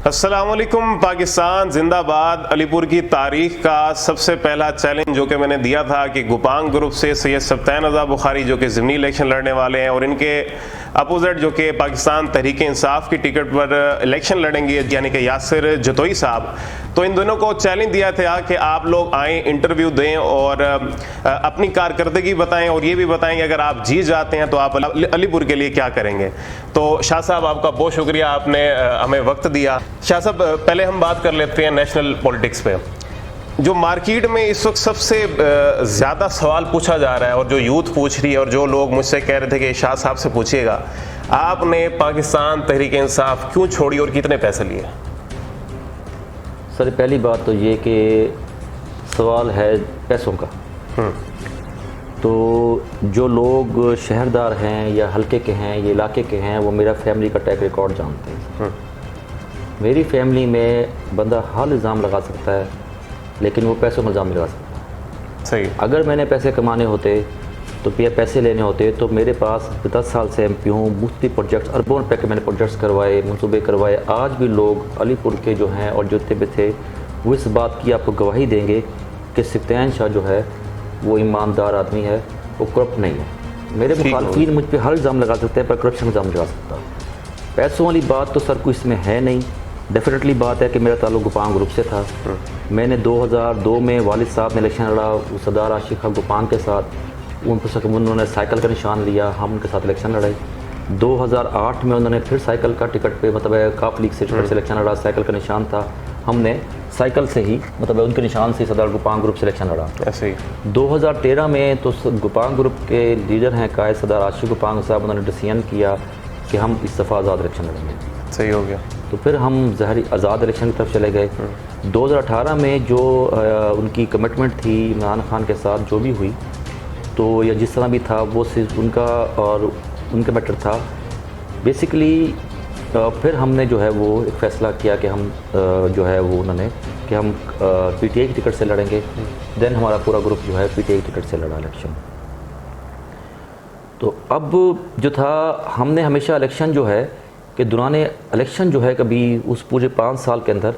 अस्सलामुअलैकुम पाकिस्तान जिंदाबाद। अलीपुर की तारीख का सबसे पहला चैलेंज जो कि मैंने दिया था कि गुपांग ग्रुप से सैयद सब्तान रज़ा बुखारी जो कि ज़िमनी इलेक्शन लड़ने वाले हैं और इनके अपोजिट जो कि पाकिस्तान तहरीक इंसाफ की टिकट पर इलेक्शन लड़ेंगे यानी कि यासिर जतोई साहब, तो इन दोनों को चैलेंज दिया था कि आप लोग आएँ, इंटरव्यू दें और अपनी कारकर्दगी बताएं और ये भी बताएं कि अगर आप जीत जाते हैं तो आप अलीपुर के लिए क्या करेंगे। तो शाह साहब आपका बहुत शुक्रिया, आपने हमें वक्त दिया। शाह साहब पहले हम बात कर लेते हैं नेशनल पॉलिटिक्स पे। जो मार्केट में इस वक्त सबसे ज़्यादा सवाल पूछा जा रहा है और जो यूथ पूछ रही है और जो लोग मुझसे कह रहे थे कि शाह साहब से पूछिएगा, आपने पाकिस्तान तहरीक इंसाफ क्यों छोड़ी और कितने पैसे लिए? सर पहली बात तो ये कि सवाल है पैसों का। तो जो लोग शहरदार हैं या हल्के के हैं या इलाके के हैं वो मेरा फैमिली का ट्रैक रिकॉर्ड जानते हैं। मेरी फैमिली में बंदा हर इल्ज़ाम लगा सकता है लेकिन वो पैसों में इल्ज़ाम नहीं लगा सकता। सही। अगर मैंने पैसे कमाने होते तो पैसे लेने होते तो मेरे पास 10 साल से MP हूँ, मुफ्ती प्रोजेक्ट्स अरबों रुपये के मैंने प्रोजेक्ट्स करवाए, मंसूबे करवाए। आज भी लोग अलीपुर के जो हैं और जितने भी थे वो इस बात की आपको गवाही देंगे कि सब्तान शाह जो है वो ईमानदार आदमी है, वो करप्ट नहीं है। मेरे मुखालफिन मुझ पर हर इल्ज़ाम लगा सकते हैं पर करप्शन इल्ज़ाम लगा सकता। पैसों वाली बात तो सर कोई इसमें है नहीं। डेफिनेटली बात है कि मेरा ताल्लुक गुपांग ग्रुप से था। मैंने 2002 में वालिद साहब ने इलेक्शन लड़ा सरदार आशिक खान गुपांग के साथ, उन्होंने साइकिल का निशान लिया, हम उनके साथ इलेक्शन लड़े। 2008 में उन्होंने फिर साइकिल का टिकट पे मतलब काफ लीग से टिकट से इलेक्शन लड़ा, साइकिल का निशान था, हमने साइकिल से ही मतलब उनके निशान से सरदार गुपांग ग्रुप से इलेक्शन लड़ा। ऐसे ही 2013 में तो गुपांग ग्रुप के लीडर हैं कायद सरदार आशिक गुपांग साहब, उन्होंने डिसीजन किया कि हम इस दफ़ा आज़ाद इलेक्शन लड़ेंगे। सही हो गया। तो फिर हम ज़हरी आज़ाद इलेक्शन की तरफ चले गए। 2018 में जो उनकी कमिटमेंट थी इमरान खान के साथ जो भी हुई, तो या जिस तरह भी था वो सिर्फ उनका और उनका मैटर था बेसिकली। फिर हमने जो है वो एक फ़ैसला किया कि हम जो है वो उन्होंने कि हम PTI की टिकट से लड़ेंगे। देन हमारा पूरा ग्रुप जो है PTI की टिकट से लड़ा इलेक्शन। तो अब जो था हमने हमेशा इलेक्शन जो है कि दौरान इलेक्शन जो है कभी उस पूरे 5 साल के अंदर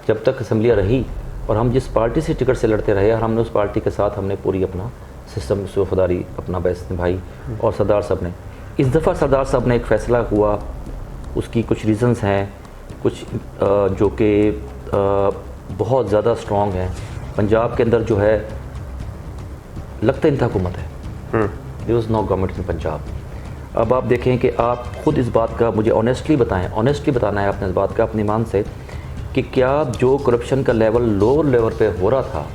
जब तक असम्बलियाँ रही और हम जिस पार्टी से टिकट से लड़ते रहे और हमने उस पार्टी के साथ हमने पूरी अपना सिस्टम से वफादारी अपना बैस निभाई। और सरदार साहब ने इस दफ़ा सरदार साहब ने एक फ़ैसला हुआ, उसकी कुछ रीज़न्स हैं, कुछ जो कि बहुत ज़्यादा स्ट्रॉन्ग हैं। पंजाब के अंदर जो है लगता इंतहा हुकूमत है, there was no government in Punjab. अब आप देखें कि आप ख़ुद इस बात का मुझे ऑनेस्टली बताएं, ऑनेस्टली बताना है आपने इस बात का अपने ईमान से कि क्या जो करप्शन का लेवल लोअर लेवल पे हो रहा था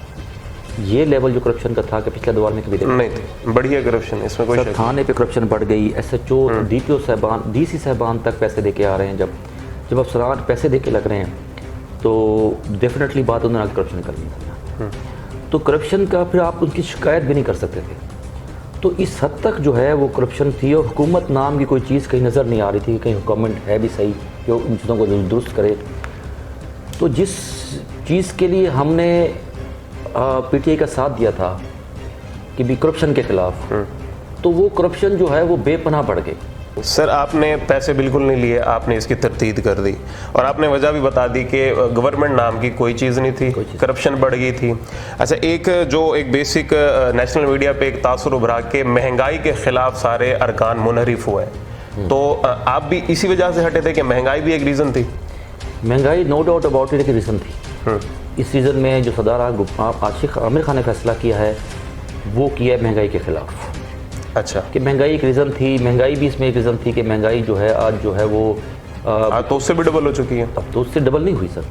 ये लेवल जो करप्शन का था कि पिछले दौर में कभी नहीं थे? बढ़िया करप्शन, इसमें कोई शक थाने पे करप्शन बढ़ गई, SHO DPO साहबान DC साहबान तक पैसे दे के आ रहे हैं। जब अफसरान पैसे दे के लग रहे हैं तो डेफिनेटली बात उन्होंने करप्शन करनी है। तो करप्शन का फिर आप उनकी शिकायत भी नहीं कर सकते थे। तो इस हद तक जो है वो करप्शन थी और हुकूमत नाम की कोई चीज़ कहीं नज़र नहीं आ रही थी कि कहीं हुकूमत है भी सही जो इन चीज़ों को दुरुस्त करे। तो जिस चीज़ के लिए हमने PTI का साथ दिया था कि भी करप्शन के ख़िलाफ़, तो वो करप्शन जो है वो बेपनाह बढ़ गई। सर आपने पैसे बिल्कुल नहीं लिए, आपने इसकी तरतीब कर दी और आपने वजह भी बता दी कि गवर्नमेंट नाम की कोई चीज़ नहीं थी, करप्शन बढ़ गई थी। अच्छा, एक बेसिक नेशनल मीडिया पे एक तासुर उभरा के महंगाई के ख़िलाफ़ सारे अरकान मुनहरिफ हुए, तो आप भी इसी वजह से हटे थे कि महंगाई भी एक रीज़न थी? महंगाई नो डाउट अबाउट इट एक रीज़न थी। इस सीज़न में जो सरदार आशिक आमिर खान ने फैसला किया है वो किया है महंगाई के ख़िलाफ़। अच्छा, कि महंगाई एक रीज़न थी, महंगाई भी इसमें एक रीज़न थी कि महंगाई जो है आज जो है वो तो उससे भी डबल हो चुकी है। अब तो उससे डबल नहीं हुई सर।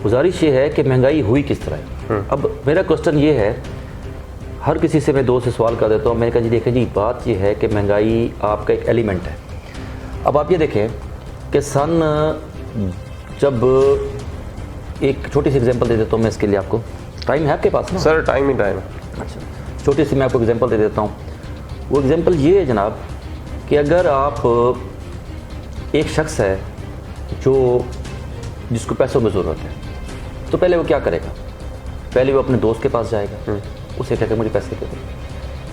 गुजारिश ये है कि महंगाई हुई किस तरह है। अब मेरा क्वेश्चन ये है, हर किसी से मैं दो से सवाल कर देता हूँ। मैंने कहा जी देखें जी बात ये है कि महंगाई आपका एक एलिमेंट है। अब आप ये देखें कि सन जब एक छोटी सी एग्जांपल दे देता हूँ मैं इसके लिए, आपको टाइम है आपके पास ना? सर टाइम ही टाइम। अच्छा, छोटी सी मैं आपको एग्जांपल दे देता हूँ। वो एग्जांपल ये है जनाब कि अगर आप एक शख्स है जो जिसको पैसों में ज़रूरत है तो पहले वो क्या करेगा? पहले वो अपने दोस्त के पास जाएगा, उसे कहेगा मुझे पैसे दे दे।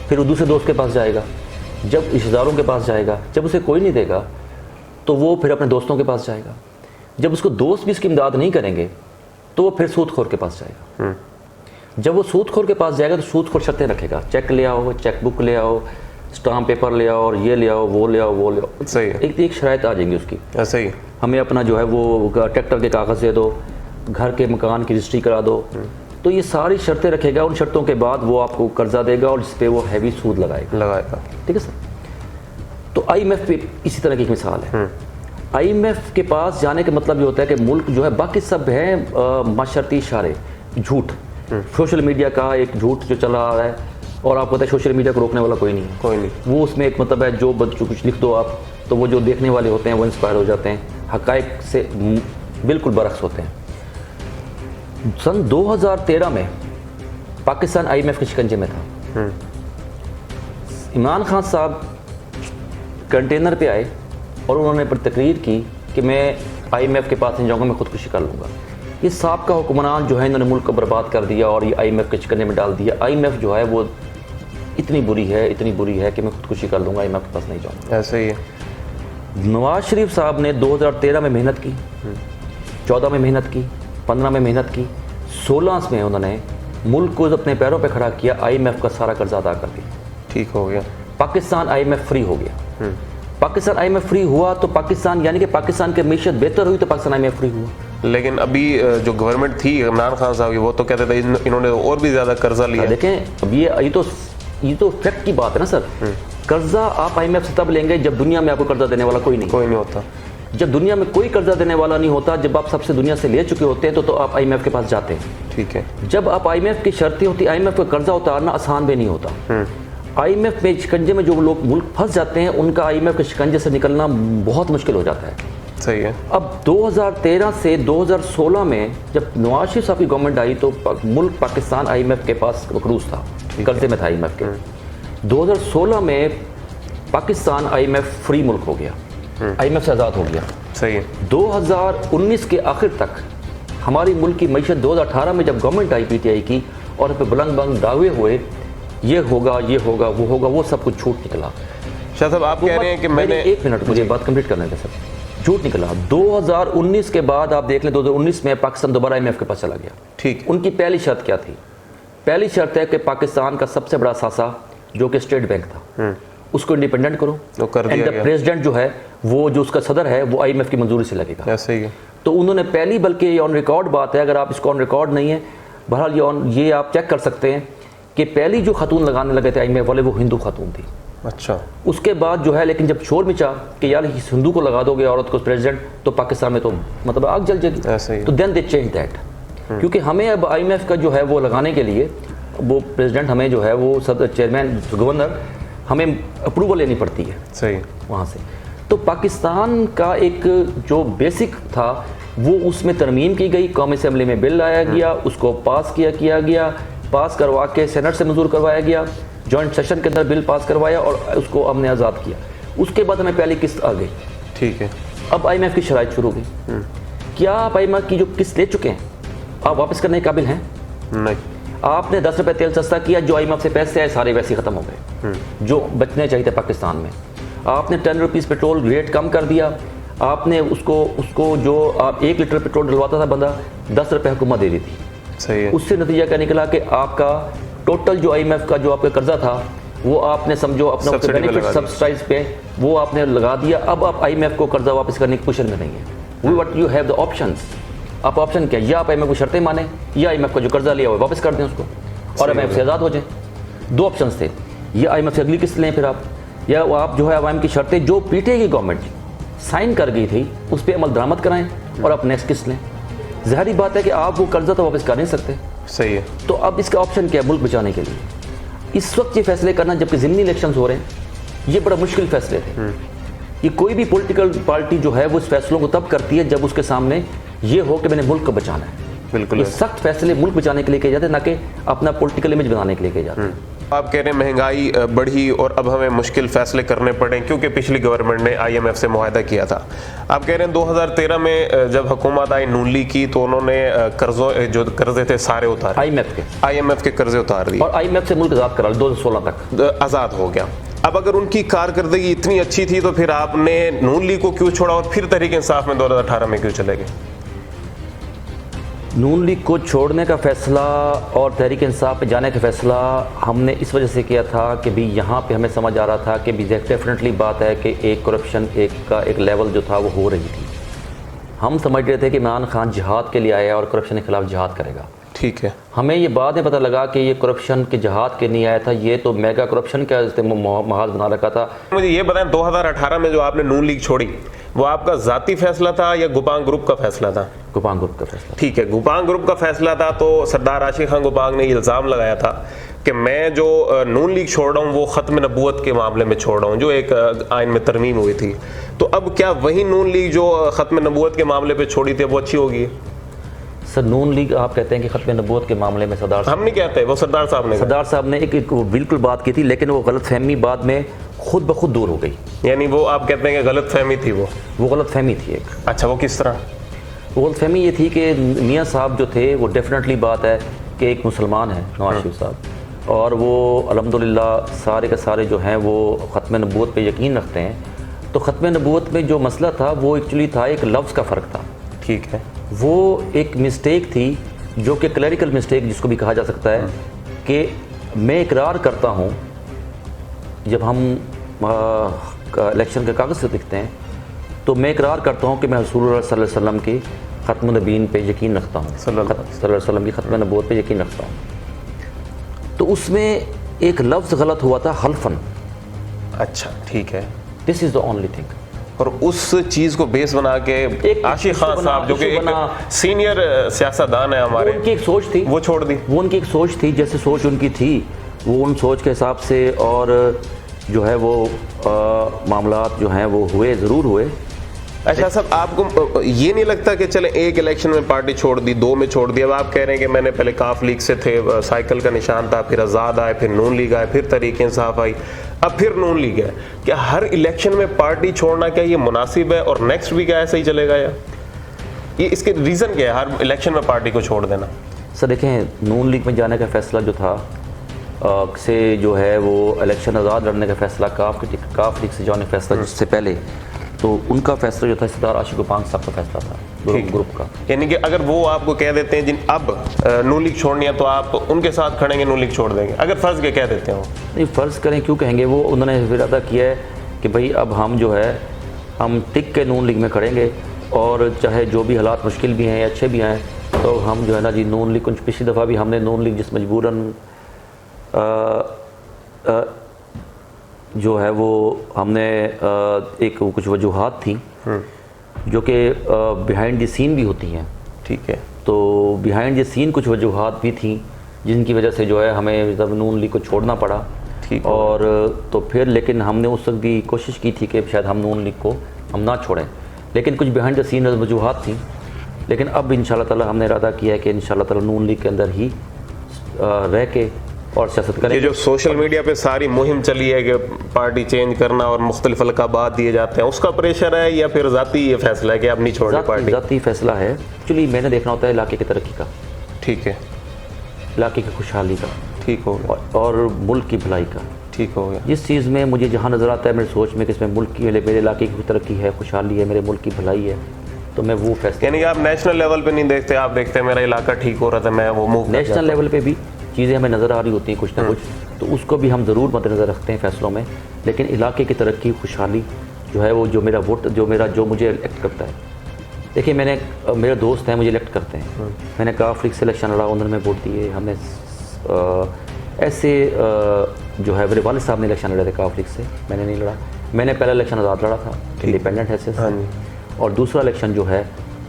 फिर वो दूसरे दोस्त के पास जाएगा, जब रिश्तेदारों के पास जाएगा, जब उसे कोई नहीं देगा तो वो फिर अपने दोस्तों के पास जाएगा, जब उसको दोस्त भी उसकी इमदाद नहीं करेंगे तो वो फिर सूदखोर के पास जाएगा। जब वो सूदखोर के पास जाएगा तो सूदखोर शर्तें रखेगा, चेक ले आओ, चेक बुक ले आओ, स्टाम्प पेपर ले आओ, और ये ले आओ, वो ले आओ, वो ले आओ। सही है। एक शराइत आ जाएंगी उसकी, ऐसे ही हमें अपना जो है वो ट्रैक्टर के कागज़ दे दो, घर के मकान की रजिस्ट्री करा दो। तो ये सारी शर्तें रखेगा, उन शर्तों के बाद वो आपको कर्जा देगा और जिस पे वो हैवी सूद लगाएगा। ठीक है सर। तो IMF पे इसी तरह की एक मिसाल है। IMF के पास जाने का मतलब ये होता है कि मुल्क जो है, बाकी सब है माशरती इशारे, झूठ, सोशल मीडिया का एक झूठ जो चला आ रहा है, और आपको पता है सोशल मीडिया को रोकने वाला कोई नहीं है। कोई नहीं। वो उसमें एक मतलब है, जो कुछ लिख दो आप तो वो जो देखने वाले होते हैं वो इंस्पायर हो जाते हैं, हक़ाइक़ से बिल्कुल बरक्स होते हैं। सन 2013 में पाकिस्तान IMF के शिकंजे में था। इमरान खान साहब कंटेनर पे आए और उन्होंने पर तकरीर की कि मैं IMF के पास नहीं जाऊँगा, मैं खुदकुशी कर लूँगा। ये साहब का हुक्मरान जो है, इन्होंने मुल्क को बर्बाद कर दिया और ये IMF के शिकंजे में डाल दिया। IMF जो है वो इतनी बुरी है कि मैं खुदकुशी कर लूँगा, IMF के पास नहीं जाऊँगा। ऐसे ही है। नवाज शरीफ साहब ने 2013 में मेहनत की, 14 में मेहनत की, 15 में मेहनत की, 16 में उन्होंने मुल्क को अपने पैरों पे खड़ा किया, IMF का सारा कर्जा अदा कर दिया। ठीक हो गया। पाकिस्तान IMF फ्री हो गया। पाकिस्तान IMF फ्री हुआ तो पाकिस्तान, यानी कि पाकिस्तान की मैशत बेहतर हुई तो पाकिस्तान IMF फ्री हुआ। लेकिन अभी जो गवर्नमेंट थी इमरान खान साहब की, वो तो कहते थे इन्होंने और भी ज़्यादा कर्जा लिया। देखें अब ये तो फैक्ट की बात है ना सर। कर्जा आप IMF से तब लेंगे जब दुनिया में आपको कर्जा देने वाला कोई नहीं होता। जब दुनिया में कोई कर्जा देने वाला नहीं होता, जब आप सबसे दुनिया से ले चुके होते हैं तो आप IMF के पास जाते हैं। ठीक है। जब आप IMF की शर्तें होती, IMF का कर्जा उतारना आसान भी नहीं होता। IMF में शिकंजे में जो लोग मुल्क फंस जाते हैं, उनका IMF के शिकंजे से निकलना बहुत मुश्किल हो जाता है। सही है। अब 2013 से 2016 में जब नवाज शरीफ साहब की गवर्नमेंट आई तो मुल्क पाकिस्तान IMF के पास मकरूज था, कर्जे में था IMF के। 2016 में पाकिस्तान IMF फ्री मुल्क हो गया, IMF से आज़ाद हो गया। सही है। 2019 के आखिर तक हमारी मुल्क की मईशत, 2018 में जब गवर्नमेंट आई PTI की और पे बुलंद दावे हुए, ये होगा, वो होगा, वो सब कुछ झूठ निकला। शाह साहब आप कह रहे हैं कि मैंने, एक मिनट मुझे बात कंप्लीट करना है सर। झूठ निकला। 2019 के बाद आप देख लें, 2019 में पाकिस्तान दोबारा IMF के पास चला गया। ठीक। उनकी पहली शर्त क्या थी? पहली शर्त है कि पाकिस्तान का सबसे बड़ा सासा जो कि स्टेट बैंक था, उसको इंडिपेंडेंट करो। तो कर दिया गया। प्रेसिडेंट जो है वो, जो उसका सदर है, वो IMF की मंजूरी से लगेगा। ऐसे ही है। तो उन्होंने पहली, बल्कि ये ऑन रिकॉर्ड बात है, अगर आप इसको ऑन रिकॉर्ड नहीं है, बहरहाल ये आप चेक कर सकते हैं कि पहली जो खातून लगाने लगे थे IMF वाले, वो हिंदू खातून थी। अच्छा। उसके बाद जो है, लेकिन जब शोर मचा कि यार इस हिंदू को लगा दोगे औरत को प्रेसिडेंट, तो पाकिस्तान में तो मतलब आग जल जाएगी। ऐसे ही। तो देन दे चेंज दैट, क्योंकि हमें अब IMF का जो है वो लगाने के लिए, वो प्रेसिडेंट हमें जो है वो सब चेयरमैन, गवर्नर, हमें अप्रूवल लेनी पड़ती है। सही। वहाँ से तो पाकिस्तान का एक जो बेसिक था वो उसमें तरमीम की गई, कौमी असेंबली में बिल लाया गया, उसको पास किया गया, पास करवा के सेनेट से मंजूर करवाया गया, जॉइंट सेशन के अंदर बिल पास करवाया और उसको हमने आज़ाद किया। उसके बाद हमें पहली किस्त आ गई। ठीक है। अब IMF की शराइत शुरू हो गई। क्या आप IMF की जो किस्त ले चुके हैं, आप वापस करने के काबिल हैं? नहीं। आपने 10 रुपये तेल सस्ता किया, जो IMF से पैसे आए सारे वैसे ख़त्म हो गए, जो बचने चाहिए थे पाकिस्तान में। आपने 10 रुपीज़ पेट्रोल रेट कम कर दिया। आपने उसको जो आप 1 लीटर पेट्रोल डलवाता था बंदा, 10 रुपये हुकूमत दे दी थी। सही है। उससे नतीजा क्या निकला कि आपका टोटल जो IMF का जो आपका कर्जा था, वो आपने समझो अपना बेनिफिट सब्सिडाइज पे वो आपने लगा दिया। अब आप IMF को कर्जा वापस करने की पोजीशन में नहीं है। What you have the options. आप ऑप्शन क्या, या आप IMF को शर्तें माने, या IMF का जो कर्जा लिया हुआ वापस कर दें उसको और IMF से आज़ाद हो जाए। 2 ऑप्शंस थे, या IMF से अगली किस्त लें फिर आप, या आप जो है IMF की शर्तें जो PTI की गवर्नमेंट साइन कर गई थी उस पर अमल दरामद कराएं और आप नेक्स्ट किस्त लें। ज़ाहिर बात है कि आप वो कर्जा तो वापस कर नहीं सकते। सही है। तो अब इसका ऑप्शन क्या है मुल्क बचाने के लिए? इस वक्त ये फैसले करना, जबकि ज़िमनी इलेक्शंस हो रहे हैं, ये बड़ा मुश्किल फैसले थे। ये कोई भी पॉलिटिकल पार्टी जो है वो इस फैसलों को तब करती है जब उसके सामने ये हो कि मैंने मुल्क को बचाना है। बिल्कुल। ये सख्त फैसले मुल्क बचाने के लिए किए जाते हैं, ना कि अपना पॉलिटिकल इमेज बनाने के लिए किए जाते हैं। आप कह रहे हैं महंगाई बढ़ी और अब हमें मुश्किल फैसले करने पड़े क्योंकि पिछली गवर्नमेंट ने IMF से मुआहदा किया था। आप कह रहे हैं 2013 में जब हुकूमत आई नून लीग की तो उन्होंने जो कर्जे थे सारे उतारे, IMF के कर्जे उतार दिए और IMF से मुल्क आज़ाद करा 2016 तक आज़ाद हो गया। अब अगर उनकी कारकर्दगी इतनी अच्छी थी तो फिर आपने नून लीग को क्यों छोड़ा और फिर तहरीक इंसाफ में 2018 में क्यों चले गए? नून लीग को छोड़ने का फ़ैसला और तहरीक इंसाफ पे जाने का फ़ैसला हमने इस वजह से किया था कि भी यहाँ पे हमें समझ आ रहा था कि भी डेफिनेटली बात है कि एक करप्शन एक लेवल जो था वो हो रही थी। हम समझ रहे थे कि इमरान खान जिहाद के लिए आया और करप्शन के खिलाफ जिहाद करेगा। ठीक है। हमें ये बाद में पता लगा कि ये करप्शन के जिहाद के नहीं आया था, ये तो मेगा करप्शन का महाज बना रखा था। मुझे ये बताएं 2018 में जो आपने नून लीग छोड़ी वो आपका ज़ाती फैसला था या गुपांग ग्रुप का फैसला था? गुपांग ग्रुप का फैसला। ठीक है, गुपांग ग्रुप का फैसला था। तो सरदार आशिक खान गुपांग ने इल्ज़ाम लगाया था कि मैं जो नून लीग छोड़ रहा हूँ वो ख़त्म नबूवत के मामले में छोड़ रहा हूँ, जो एक आइन में तरमीम हुई थी। तो अब क्या वही नून लीग जो ख़त्म नबूवत के मामले पे छोड़ी थी वो अच्छी होगी? सर नून लीग आप कहते हैं कि ख़त्म नबूवत के मामले में सरदार हम नहीं कहते, वो सरदार साहब ने एक बिल्कुल बात की थी, लेकिन वो गलत फहमी बाद में खुद ब खुद दूर हो गई। यानी वो आप कहते हैं कि गलत फहमी थी? वो गलत फहमी थी एक। अच्छा, वो किस तरह? वो गलत फहमी ये थी कि मियाँ साहब जो थे वो डेफिनेटली बात है कि एक मुसलमान है नवाज शरीफ साहब, और वो अल्हम्दुलिल्लाह सारे के सारे जो हैं वो ख़त्म नबूवत पे यकीन रखते हैं। तो ख़त्म नबूवत में जो मसला था वो एक्चुअली था एक लफ्ज़ का फ़र्क था। ठीक है। वो एक मिस्टेक थी जो कि क्लरिकल मिस्टेक जिसको भी कहा जा सकता है, कि मैं इकरार करता हूँ, जब हम इलेक्शन के कागज़ से लिखते हैं तो मैं इकरार करता हूँ कि मैं रसूलुल्लाह सल्लल्लाहु अलैहि वसल्लम की ख़त्म नबीन पे यकीन रखता हूँ, सल्लल्लाहु अलैहि वसल्लम की ख़त्म नबूवत पे यकीन रखता हूँ। तो उसमें एक लफ्ज़ गलत हुआ था, हल्फन। अच्छा, ठीक है। This is the only thing. और उस चीज़ को बेस बना के आशिक खान साहब जो कि एक सीनियर सियासतदान है हमारे, उनकी एक सोच थी, वो छोड़ दी। वो उनकी एक सोच थी, जैसे सोच उनकी थी वो उन सोच के हिसाब से और जो है वो मामलात जो हैं वो हुए, ज़रूर हुए। अच्छा साहब, आपको ये नहीं लगता कि चले एक इलेक्शन में पार्टी छोड़ दी, दो में छोड़ दी, अब आप कह रहे हैं कि मैंने पहले काफ लीग से थे, साइकिल का निशान था, फिर आज़ाद आए, फिर नून लीग आए, फिर तहरीक इंसाफ आई, अब फिर नून लीग है, क्या हर इलेक्शन में पार्टी छोड़ना क्या ये मुनासिब है और नेक्स्ट भी क्या ऐसा ही चलेगा? या ये इसके रीज़न क्या है हर इलेक्शन में पार्टी को छोड़ देना? सर देखें, नून लीग में जाने का फैसला जो था से जो है वो इलेक्शन आज़ाद लड़ने का फैसला काफ लीग से जाने का फैसला जिससे पहले, तो उनका फैसला जो था सरदार आशिक गुपांग साहब का फैसला था ग्रुप का। यानी कि अगर वो आपको कह देते हैं जिन अब नून लीग छोड़नी है तो आप उनके साथ खड़ेंगे, नून लीग छोड़ देंगे, अगर फ़र्ज़ के कह देते हो? नहीं, फ़र्ज़ करें क्यों कहेंगे, वो उन्होंने इरादा किया है कि भाई अब हम जो है हम टिक के नून लीग में खड़ेंगे, और चाहे जो भी हालात मुश्किल भी हैं या अच्छे भी हैं, तो हम जो है ना जी नून लीग, कुछ पिछली दफ़ा भी हमने नून लीग जिस मजबूरन जो है वो हमने एक कुछ वजूहात थी जो कि बिहाइंड द सीन भी होती हैं। ठीक है। तो बिहाइंड द सीन कुछ वजूहात भी थी जिनकी वजह से जो है हमें जब नून लीग को छोड़ना पड़ा। ठीक। और तो फिर लेकिन हमने उस वक्त भी कोशिश की थी कि शायद हम नून लीग को हम ना छोड़ें, लेकिन कुछ बिहाइंड द सीन वजूहात थी। लेकिन अब इंशाल्लाह ताला हमने इरादा किया है कि इंशाल्लाह ताला नून लीग के अंदर ही रह के और सियासत करें। ये जो सोशल मीडिया पे सारी मुहिम चली है कि पार्टी चेंज करना और मुख्तलिफ अलकाबात दिए जाते हैं, उसका प्रेशर है या फिर ज़ाती ये फैसला है कि आप नहीं छोड़े पार्टी? ज़ाती फैसला है। एक्चुअली मैंने देखना होता है इलाके की तरक्की का, ठीक है, इलाके की खुशहाली का, ठीक हो गया, और मुल्क की भलाई का, ठीक हो गया। जिस चीज़ में मुझे जहाँ नज़र आता है मेरी सोच में कि इसमें मुल्क की, मेरे इलाके की तरक्की है, खुशहाली है, मेरे मुल्क की भलाई है, तो मैं वो फैसला। यानी कि आप नेशनल लेवल पे नहीं देखते, आप देखते हैं मेरा इलाका ठीक हो रहा था, मैं वो मूव। नेशनल लेवल पे भी चीज़ें हमें नज़र आ रही होती हैं कुछ ना कुछ, तो उसको भी हम ज़रूर मद्देनज़र रखते हैं फैसलों में। लेकिन इलाके की तरक्की, खुशहाली जो है वो जो मेरा वोट, जो मुझे इलेक्ट करता है। देखिए, मेरे दोस्त हैं, मुझे इलेक्ट करते हैं, मैंने काफ लीग से इलेक्शन लड़ा, उन्होंने वोट दिए, हमने ऐसे जो है मेरे वालिद साहब ने इलेक्शन लड़े थे काफ लीग से, मैंने नहीं लड़ा। मैंने पहला इलेक्शन आज़ाद लड़ा था इंडिपेंडेंट है से, और दूसरा इलेक्शन जो है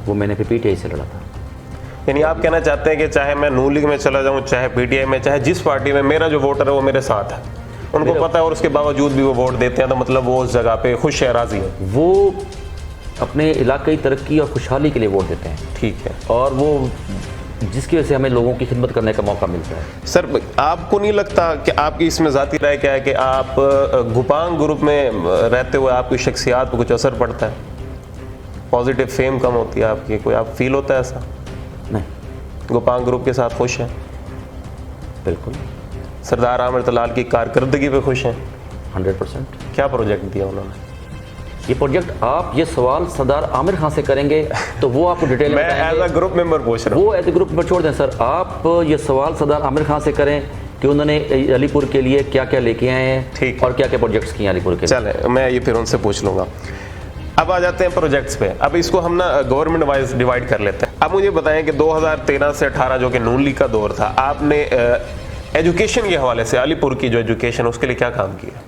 वो मैंने PTI से लड़ा था। यानी आप कहना चाहते हैं कि चाहे मैं नून लीग में चला जाऊं, चाहे PTI में, चाहे जिस पार्टी में, मेरा जो वोटर है वो मेरे साथ है, उनको पता है, और उसके बावजूद भी वो वोट देते हैं, तो मतलब वो उस जगह पे खुश है, राजी है, वो अपने इलाके की तरक्की और खुशहाली के लिए वोट देते हैं। ठीक है। और वो जिसकी वजह से हमें लोगों की खिदमत करने का मौका मिलता है। सर, आपको नहीं लगता कि आपकी इसमें ज़ाती राय क्या है कि आप गुपांग ग्रुप में रहते हुए आपकी शख्सियात पर कुछ असर पड़ता है, पॉजिटिव फेम कम होती है आपकी, कोई आप फील होता है ऐसा? नहीं, गुपांग ग्रुप के साथ खुश हैं? बिल्कुल। सरदार आमिर तलाल की कारकर्दगी पे खुश हैं? 100%। क्या प्रोजेक्ट दिया उन्होंने? ये प्रोजेक्ट आप ये सवाल सरदार आमिर खान से करेंगे तो वो आपको डिटेल में मैं एज अ ग्रुप मेंबर पूछ रहा हूँ। वो एज ए ग्रुप में छोड़ दें सर, आप ये सवाल सरदार आमिर खान से करें कि उन्होंने अलीपुर के लिए क्या क्या लेके आए हैं, ठीक और क्या क्या प्रोजेक्ट्स किए हैं अलीपुर के लिए। चले, मैं ये फिर उनसे पूछ लूँगा। अब आ जाते हैं प्रोजेक्ट्स पे। अब इसको हम ना गवर्नमेंट वाइज डिवाइड कर लेते हैं। अब मुझे बताएं कि 2013 से 18 जो कि नून लीग का दौर था, आपने एजुकेशन के हवाले से अलीपुर की जो एजुकेशन उसके लिए क्या काम किया?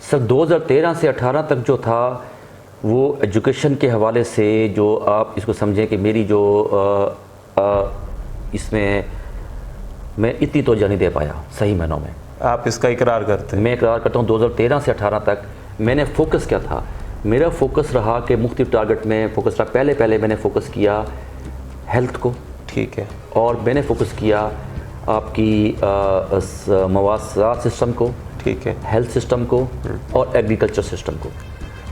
सर 2013 से 18 तक जो था वो एजुकेशन के हवाले से, जो आप इसको समझें कि मेरी जो इसमें मैं इतनी तवज्जो नहीं दे पाया सही मायनों में। आप इसका इकरार करते हैं? मैं इकरार करता हूँ 2013 से 18 तक मैंने फोकस क्या था, मेरा फोकस रहा कि मुख्तलिफ टारगेट में फोकस रहा। पहले मैंने फोकस किया हेल्थ को, ठीक है, और मैंने फोकस किया आपकी मवासलात सिस्टम को, ठीक है, हेल्थ सिस्टम को, और एग्रीकल्चर सिस्टम को।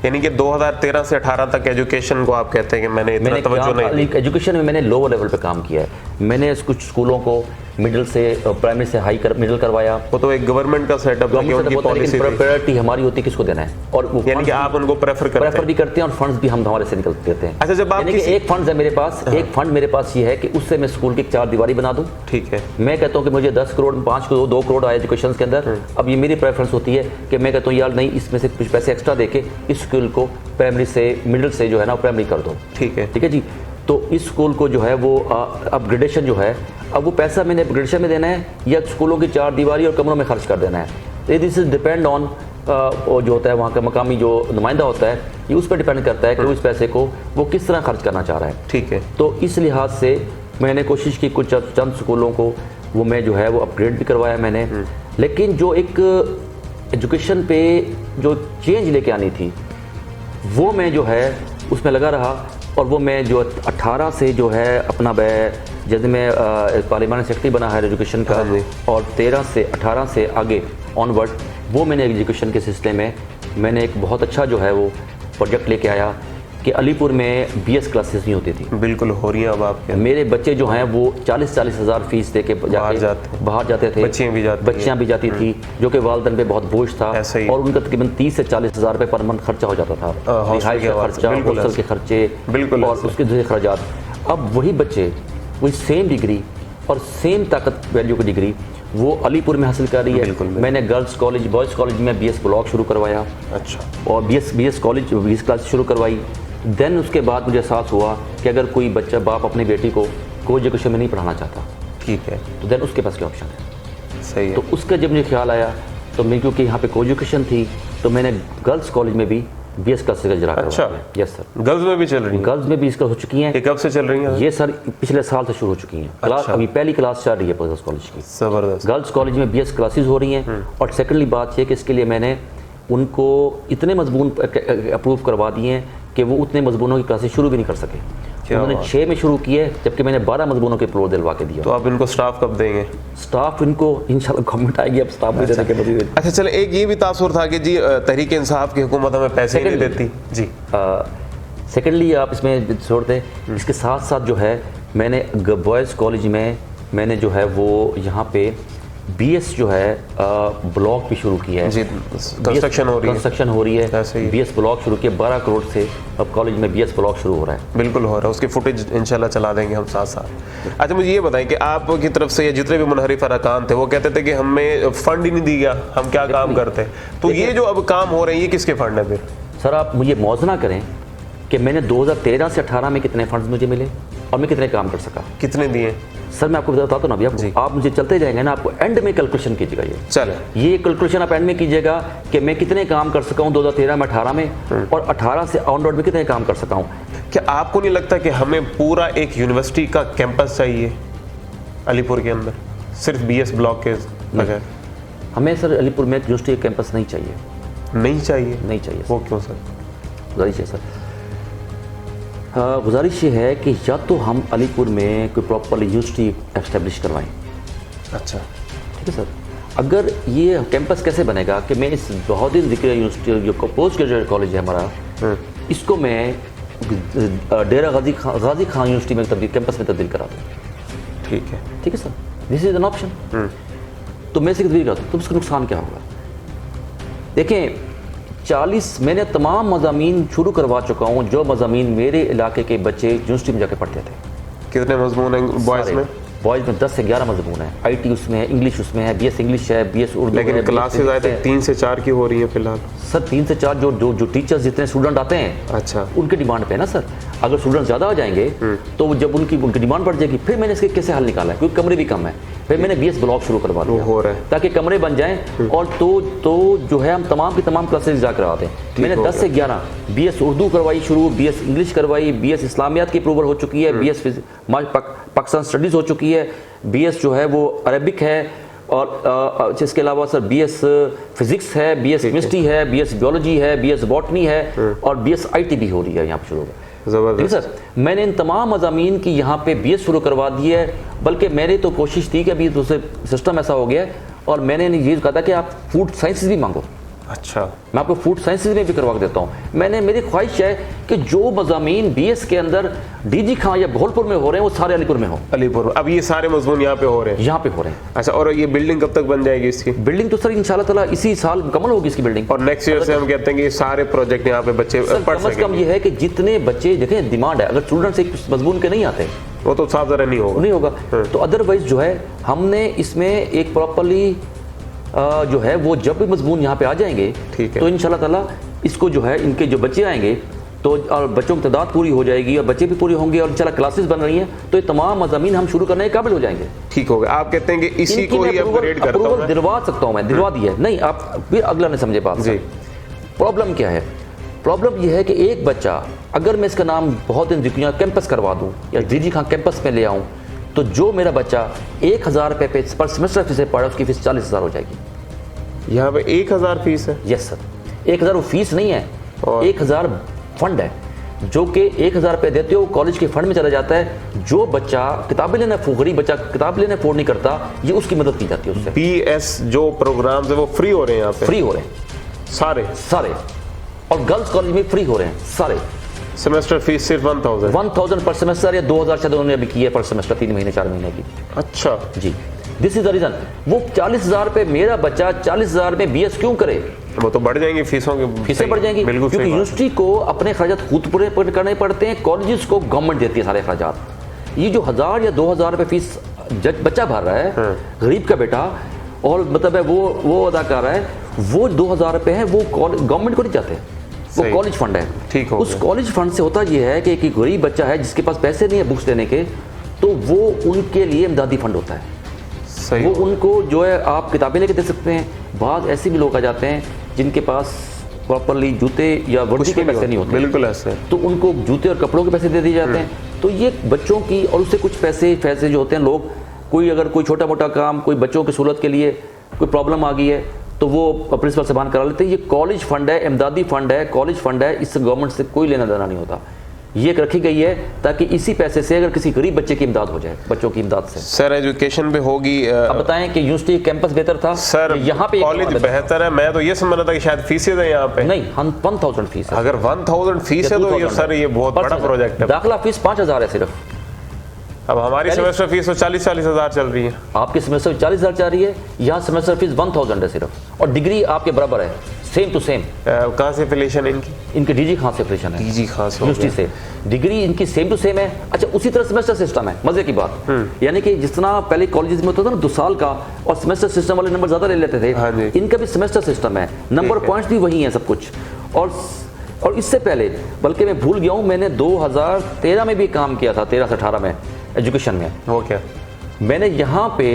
यानी कि 2013 से 18 तक एजुकेशन को आप कहते हैं कि मैंने इतना तवज्जो नहीं दी। एजुकेशन में मैंने लोअर लेवल पे काम किया है। मैंने कुछ स्कूलों को मिडिल से प्राइमरी से मिडिल करवाया। वो तो एक गवर्नमेंट का सेटअप है कि उनकी पॉलिसी थी। प्रायोरिटी हमारी होती है किसको देना है, और वो यानी कि आप उनको प्रेफर भी करते हैं, और फंड्स भी हम हमारे से निकल देते हैं। अच्छा, जब आप यानी कि एक फंड है मेरे पास, एक फंड मेरे पास ये है कि उससे मैं स्कूल की 4 दीवारी बना दूं। ठीक है, मैं कहता हूं कि मुझे 10 करोड़ 5 करोड़ 2 करोड़ आए एजुकेशन के अंदर। अब ये मेरी प्रेफरेंस होती है कि मैं कहता हूं यार नहीं, इसमें से कुछ पैसे एक्स्ट्रा देके इस स्कूल को प्राइमरी से मिडिल से जो है ना प्राइमरी कर दो। ठीक है, ठीक है जी। तो इस स्कूल को जो है वो अपग्रेडेशन जो है, अब वो पैसा मैंने अपग्रेडेशन में देना है या स्कूलों की 4 दीवारी और कमरों में खर्च कर देना है। दिस इज डिपेंड ऑन जो होता है वहाँ का मकामी जो नुमाइंदा होता है, ये उस पर डिपेंड करता है कि वो इस पैसे को वो किस तरह खर्च करना चाह रहा है। ठीक है, तो इस लिहाज से मैंने कोशिश की कुछ चंद स्कूलों को वो मैं जो है वो अपग्रेड भी करवाया मैंने। लेकिन जो एक एजुकेशन पे जो चेंज लेके आनी थी वो मैं जो है उसमें लगा रहा, और वो मैं जो 18 से जो है अपना जैसे मैं पार्लियामेंट सेक्रेटरी बना है एजुकेशन का, और 13 से 18 से आगे ऑनवर्ड वो मैंने एजुकेशन के सिलसिले में मैंने एक बहुत अच्छा जो है वो प्रोजेक्ट लेके आया कि अलीपुर में BS क्लासेस नहीं होती थी। बिल्कुल हो रही है अब आपके। मेरे बच्चे जो हैं वो 40-40 हज़ार फीस दे के बाहर जाते थे। बच्चियाँ भी जाती थी, जो कि वालिदैन पे बहुत बोझ था, और उनका तकरीबन 30 से 40 हज़ार रुपये पर मंथ खर्चा हो जाता था, रिहाइश का खर्चा, हॉस्टल के खर्चे, और उसके दूसरे खर्चात। अब वही बच्चे वही सेम डिग्री और सेम ताकत वैल्यू की डिग्री वो अलीपुर में हासिल कर रही है। मैंने गर्ल्स कॉलेज बॉयज़ कॉलेज में BS ब्लॉक शुरू करवाया। अच्छा। और BS कॉलेज BS क्लास शुरू करवाई। देन उसके बाद मुझे एहसास हुआ कि अगर कोई बच्चा बाप अपनी बेटी को कोई एजुकेशन में नहीं पढ़ाना चाहता, ठीक है, तो देन उसके पास क्या ऑप्शन है? सही है। तो उसका जब मुझे ख्याल आया तो मैं, क्योंकि यहाँ पे को एजुकेशन थी, तो मैंने गर्ल्स कॉलेज में भी BS क्लास का इजरा करवाया। अच्छा, यस सर। गर्ल्स में भी चल रही है? गर्ल्स में भी इसका हो चुकी हैं। कब से चल रही है ये सर? पिछले साल से शुरू हो चुकी हैं क्लास। अच्छा। अभी पहली क्लास चल रही है गर्ल्स कॉलेज की। जबरदस्त। गर्ल्स कॉलेज में BS क्लासेस हो रही हैं। और सेकेंडली बात यह कि इसके लिए मैंने उनको इतने मजमून अप्रूव करवा दिए हैं कि वो उतने मजमूनों की क्लासेस शुरू भी नहीं कर सके। उन्होंने 6 में शुरू किए, जबकि मैंने 12 मजमूनों के प्रोर दिलवा के दिया। तो आप इनको स्टाफ कब देंगे? स्टाफ इनको इंशाल्लाह गवर्नमेंट आएगी, अब स्टाफ भी देने के मजीद। अच्छा, चले, एक ये भी तासुर था कि जी तहरीक इंसाफ की हुकूमत हमें पैसे नहीं देती जी। सेकेंडली आप इसमें छोड़ दें, इसके साथ साथ जो है मैंने बॉयज़ कॉलेज में मैंने जो है वो यहाँ पे BS जो है ब्लॉक भी शुरू किया है जी। कंस्ट्रक्शन हो रही है। BS ब्लॉक शुरू किया 12 करोड़ से। अब कॉलेज में BS ब्लॉक शुरू हो रहा है। बिल्कुल हो रहा है, उसकी फुटेज इंशाल्लाह चला देंगे हम साथ साथ। अच्छा, मुझे ये बताएं कि आपकी तरफ से ये जितने भी मुनहरिफ अरकान थे वो कहते थे कि हमें फंड ही नहीं दिया, हम क्या काम करते। तो ये जो अब काम हो रहे हैं ये किसके फंड है फिर? सर आप मुझे मौजना करें कि मैंने 2013 से 18 में कितने फंड्स मुझे मिले और मैं कितने काम कर सका। कितने दिए? सर मैं आपको बताता हूँ ना अभी, आप मुझे चलते जाएंगे ना, आपको एंड में कैलकुलेशन कीजिएगा। ये चले, ये कैलकुलेशन आप एंड में कीजिएगा कि मैं कितने काम कर सका हूँ 2013 में, 18 में, और 18 से ऑनवर्ड में कितने काम कर सका हूँ। क्या आपको नहीं लगता कि हमें पूरा एक यूनिवर्सिटी का कैंपस चाहिए अलीपुर के अंदर, सिर्फ BS ब्लॉक के बगैर? हमें सर अलीपुर में यूनिवर्सिटी कैंपस नहीं चाहिए। नहीं चाहिए? नहीं चाहिए। वो क्यों सर? गुजारिश है सर, गुजारिश ये है कि या तो हम अलीपुर में कोई प्रॉपर यूनिवर्सिटी एस्टेब्लिश करवाएं। अच्छा, ठीक है सर। अगर ये कैंपस कैसे बनेगा कि मैं इस बहादुर ज़िक्र यूनिवर्सिटी जो पोस्ट ग्रेजुएट कॉलेज है हमारा, इसको मैं डेरा गाजी खान यूनिवर्सिटी में तब्दील, कैंपस में तब्दील करा दूँ। ठीक है, ठीक है sir, this is an option. तो मैं इसे तब्दील करा दूँ तो उसका नुकसान क्या होगा? देखें 40 मैंने तमाम मज़ामीन शुरू करवा चुका हूँ जो मज़ामीन मेरे इलाके के बच्चे यूनिवर्सिटी में जाके पढ़ते थे। कितने मजमून हैं बॉयज़ में? बॉयज़ में 10 से 11 मजमून है। आईटी उसमें है, इंग्लिश उसमें है, बीएस इंग्लिश है, बीएस उर्दू है। लेकिन क्लासेस आए थे 3 से 4 की हो रही है फिलहाल। सर 3 से 4 जो टीचर्स जितने स्टूडेंट आते हैं अच्छा, उनके डिमांड पे है ना सर। अगर स्टूडेंट ज़्यादा आ जाएंगे तो जब उनकी डिमांड बढ़ जाएगी, फिर मैंने इसके कैसे हल निकाला है, क्योंकि कमरे भी कम है, फिर मैंने बीएस ब्लॉक शुरू करवा दिया हो रहा है ताकि कमरे बन जाएं। और तो जो है हम तमाम की तमाम क्लासेज जा करवाते हैं। मैंने 10 से 11 बीएस उर्दू करवाई शुरू, बीएस इंग्लिश करवाई, बीएस इस्लामियात की अप्रूवल हो चुकी है, बीएस पाकिस्तान स्टडीज़ हो चुकी है, बीएस जो है वो अरबिक है, और इसके अलावा सर बीएस फिजिक्स है, बीएस केमिस्ट्री है, बीएस बायोलॉजी है, बीएस बॉटनी है, और बीएस आईटी भी हो रही है यहाँ पर शुरू। ज़बरदस्त सर मैंने इन तमाम मज़ामीन की यहाँ पे बीएस शुरू करवा दी है। बल्कि मेरी तो कोशिश थी कि अभी दूसरे सिस्टम ऐसा हो गया है, और मैंने ये कहा था कि आप फूड साइंसेज भी मांगो। अच्छा, मैं आपको फूड साइंसेज में भी करवा के देता हूँ। मेरी ख्वाहिश है कि जो मज़ामीन बीएस के अंदर डीजी खां या भोलपुर में हो रहे हैं वो सारे अलीपुर में हो। अलीपुर अब ये सारे मजमून यहाँ पे हो रहे हैं? यहाँ पे हो रहे हैं। अच्छा, और ये बिल्डिंग कब तक बन जाएगी इसकी? बिल्डिंग तो सर इंशाल्लाह ताला इसी साल मुकम्मल होगी इसकी बिल्डिंग। और नेक्स्ट ईयर से हम कहते हैं कि ये सारे प्रोजेक्ट यहाँ पे बच्चे पढ़ कम से कम ये है कि जितने बच्चे देखें डिमांड है, अगर स्टूडेंट्स एक मजमून के नहीं आते वो तो साफ ज़रा नहीं होगा। तो अदरवाइज जो है हमने इसमें एक प्रॉपरली जो है वो जब भी मजमून यहाँ पे आ जाएंगे तो इंशाल्लाह ताला इसको जो है इनके जो बच्चे आएंगे तो और बच्चों की तादाद पूरी हो जाएगी और बच्चे भी पूरे होंगे और इंशाल्लाह क्लासेस बन रही हैं तो ये तमाम मज़ामीन हम शुरू करने के काबिल हो जाएंगे। ठीक हो गया। आप कहते हैं कि इसी को ही अपग्रेड करता हूं मैं, दिलवा सकता हूँ मैं, दिलवा दिया है। नहीं आप फिर अगला नहीं समझे बात जी। प्रॉब्लम क्या है? प्रॉब्लम यह है कि एक बच्चा अगर मैं इसका नाम बहुत दिन जिक्र कैंपस करवा दूँ या डीजी खां कैंपस में ले आऊँ तो जो मेरा बच्चा 1000 रुपये पर सेमेस्टर फीस पढ़ा उसकी फीस 40,000 हो जाएगी। यहाँ पे 1000 फीस है? यस सर, 1000 वो फीस नहीं है, 1000 फंड है जो कि 1000 रुपये देते हो कॉलेज के फंड में चला जाता है। जो बच्चा किताबें लेना गरीब बच्चा किताब लेने अफोर्ड नहीं करता ये उसकी मदद की जाती है उससे। बीएस जो प्रोग्राम्स है वो फ्री हो रहे हैं यहाँ पे? फ्री हो रहे हैं सारे और गर्ल्स कॉलेज में फ्री हो रहे हैं सारे। सेमेस्टर फीस सिर्फ 1000 पर सेमेस्टर या 2000 शायद उन्होंने अभी की है पर सेमेस्टर 3 महीने 4 महीने की। अच्छा जी, दिस इज द रीजन। वो 40,000 रुपये मेरा बच्चा 40,000 में बीएस क्यों करे? वो तो बढ़ जाएंगी फीसें बढ़ जाएंगी क्योंकि यूनिवर्सिटी को अपने खर्चात खुद पूरे करने पड़ते हैं, कॉलेजेस को गवर्नमेंट देती है सारे खर्चात। ये जो 1000 या 2000 रुपये फीस बच्चा भर रहा है गरीब का बेटा और मतलब है वो अदा कर रहा है, वो 2000 रुपये है वो गवर्नमेंट को नहीं जाते, वो कॉलेज फंड है। ठीक हो उस कॉलेज फंड से होता यह है कि एक गरीब बच्चा है जिसके पास पैसे नहीं है बुक्स लेने के तो वो उनके लिए इमदादी फंड होता है। वो उनको जो है आप किताबें लेके दे सकते हैं। बाद ऐसे भी लोग आ जाते हैं जिनके पास प्रॉपरली जूते या वर्दी के पैसे नहीं होते, बिल्कुल ऐसे, तो उनको जूते और कपड़ों के पैसे दे दिए जाते हैं। तो ये बच्चों की और उससे कुछ पैसे जो होते हैं लोग अगर कोई छोटा मोटा काम कोई बच्चों की सहूलत के लिए कोई प्रॉब्लम आ गई है तो वो प्रिंसिपल से बात करा लेते हैं। ये कॉलेज फंड है, इमदादी फंड है, कॉलेज फंड है, इससे गवर्नमेंट से कोई लेना देना नहीं होता। ये रखी गई है ताकि इसी पैसे से अगर किसी गरीब बच्चे की इमदाद हो जाए, बच्चों की इमदाद से। सर एजुकेशन पे होगी। अब बताएं कि यूनिवर्सिटी कैंपस बेहतर था सर, यहाँ पे कॉलेज बेहतर है? मैं तो ये समझ रहा था कि शायद फीसें हैं यहाँ पे। नहीं, 1000 फीस है। अगर 1000 फीस है तो ये सर ये बहुत बड़ा प्रोजेक्ट है। दाखिला फीस 5000 है सिर्फ। अब हमारी सेमेस्टर फीस तो 40,000 चल रही है। आपकी सेमेस्टर 40,000 चल रही है, यहाँ सेमेस्टर फीस 1000 है सिर्फ और डिग्री आपके बराबर है, सेम टू सेम। कहाँ से एफिलिएशन इनकी? इनके डीजी खां से एफिलिएशन है, डीजी खां से यूनिवर्सिटी से। डिग्री इनकी सेम टू सेम है। अच्छा, उसी तरह सेमेस्टर सिस्टम है। मजे की बात यानी कि जिस तरह पहले कॉलेज में होता था ना 2 साल का और सेमेस्टर सिस्टम वाले नंबर ज्यादा ले लेते थे, इनका भी सेमेस्टर सिस्टम है, नंबर पॉइंट्स भी वही है सब कुछ। और इससे पहले बल्कि मैं भूल गया हूँ, मैंने 2013 में भी काम किया था, 13 से 18 में एजुकेशन में। वो क्या? मैंने यहाँ पे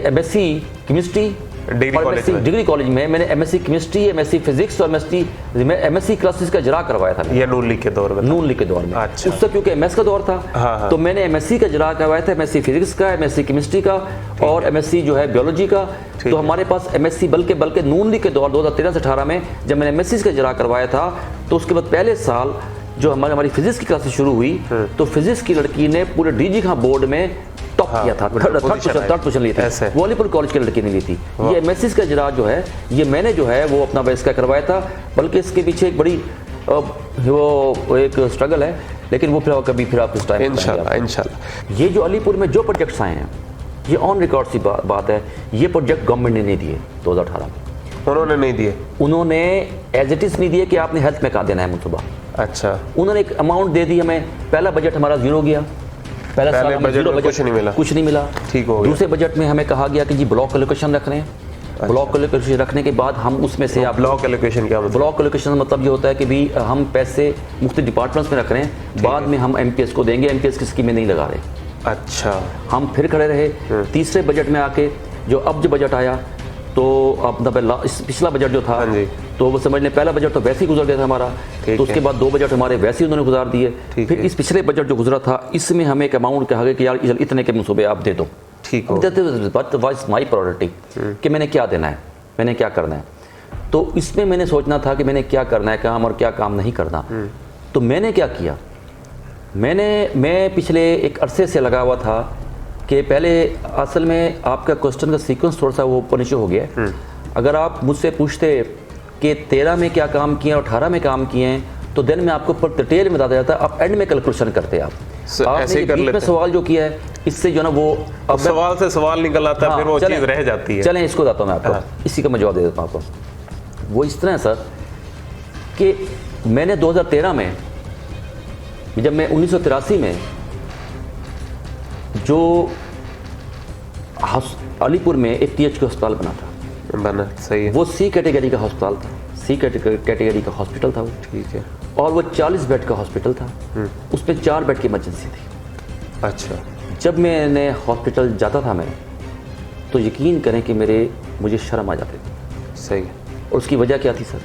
एमएससी केमिस्ट्री डिग्री कॉलेज में मैंने एमएससी केमिस्ट्री, एमएससी फिजिक्स और एमएससी क्लासेस का इजरा करवाया था। ये नून लीग के दौर में। अच्छा। उससे क्योंकि एमएस का दौर था। हाँ। तो मैंने एमएससी का इजरा करवाया था, एमएससी फिजिक्स का, एमएससी केमिस्ट्री का और एमएससी जो है बायोलॉजी का। तो हमारे पास एमएससी बल्कि नून लीग के दौर 2013 से 18 में जब मैंने एमएससी का इजरा करवाया था तो उसके बाद पहले साल जो हमारी फिजिक्स की क्लासेस शुरू हुई तो फिजिक्स की लड़की ने पूरे डीजी खां बोर्ड में टॉप किया था, थर्ड पोजीशन ली थी, वो अलीपुर कॉलेज की लड़की ने ली थी। ये एमएससी का इजरा जो है ये मैंने जो है वो अपना इसका करवाया था। बल्कि इसके पीछे एक बड़ी वो एक स्ट्रगल है, लेकिन वो फिर आप इस टाइम इंशाल्लाह। ये जो अलीपुर में जो प्रोजेक्ट्स आए हैं ये ऑन रिकॉर्ड सी बात है, ये प्रोजेक्ट गवर्नमेंट ने नहीं दिए 2018 में। उन्होंने नहीं दिए? उन्होंने एज इट इज नहीं दिए कि आपने हेल्थ में कहाँ देना है मनसूबा। अच्छा, उन्होंने एक अमाउंट दे दी हमें। पहला बजट हमारा जीरो गया, पहले साल हमें बजट जीरो में कुछ नहीं मिला। कुछ नहीं मिला। ठीक हो गया। दूसरे बजट में हमें कहा गया कि जी ब्लॉक एलोकेशन रख रहे हैं। ब्लॉक एलोकेशन रखने के बाद हम उसमें से आप ब्लॉक एलोकेशन क्या मतलब? ब्लॉक एलोकेशन मतलब ये होता है कि भी हम पैसे मुख्तलिफ डिपार्टमेंट्स में रख रहे हैं, बाद में हम एमपीएस को देंगे, एमपीएस की स्कीमें नहीं लगा रहे। अच्छा, हम फिर खड़े रहे। तीसरे बजट में आके जो बजट आया तो अपना पिछला बजट जो था, हाँ जी। तो वो समझ लें पहला बजट तो वैसे ही गुजर गया था हमारा, तो उसके बाद 2 बजट हमारे वैसे ही उन्होंने गुजार दिए। फिर इस पिछले बजट जो गुजरा था इसमें हमें एक अमाउंट कहा गया कि यार इतने के मनसूबे आप दे दो। ठीक हो। वाज माई प्रायोरिटी कि मैंने क्या देना है, मैंने क्या करना है। तो इसमें मैंने सोचना था कि मैंने क्या करना है काम और क्या काम नहीं करना। तो मैंने क्या किया, मैं पिछले एक अरसे से लगा हुआ था कि पहले असल में आपका क्वेश्चन का सीक्वेंस थोड़ा सा वो पनिश हो गया है। अगर आप मुझसे पूछते कि 13 में क्या काम किए और 18 में काम किए हैं तो देन मैं आपको पर डिटेल में बता देता, आप एंड में कैलकुलेशन करते आप। ऐसे ही कर लेते हैं। सवाल जो किया है इससे जो ना वो अब सवाल से सवाल निकल आता है, फिर वो चीज़ रह जाती है। चलें इसको बताता हूँ मैं आपको, इसी का मैं जवाब दे देता हूँ आपको। वो इस तरह है सर कि मैंने 2013 में, जब मैं 1983 में जो अलीपुर में एक THQ अस्पताल बना, सही है। वो C कैटेगरी का अस्पताल था, C कैटेगरी का हॉस्पिटल था वो। ठीक है। और वो 40 बेड का हॉस्पिटल था, उसमें 4 बेड की इमरजेंसी थी। अच्छा, जब मैंने हॉस्पिटल जाता था मैं, तो यकीन करें कि मुझे शर्म आ जाती थी। सही है। और उसकी वजह क्या थी सर,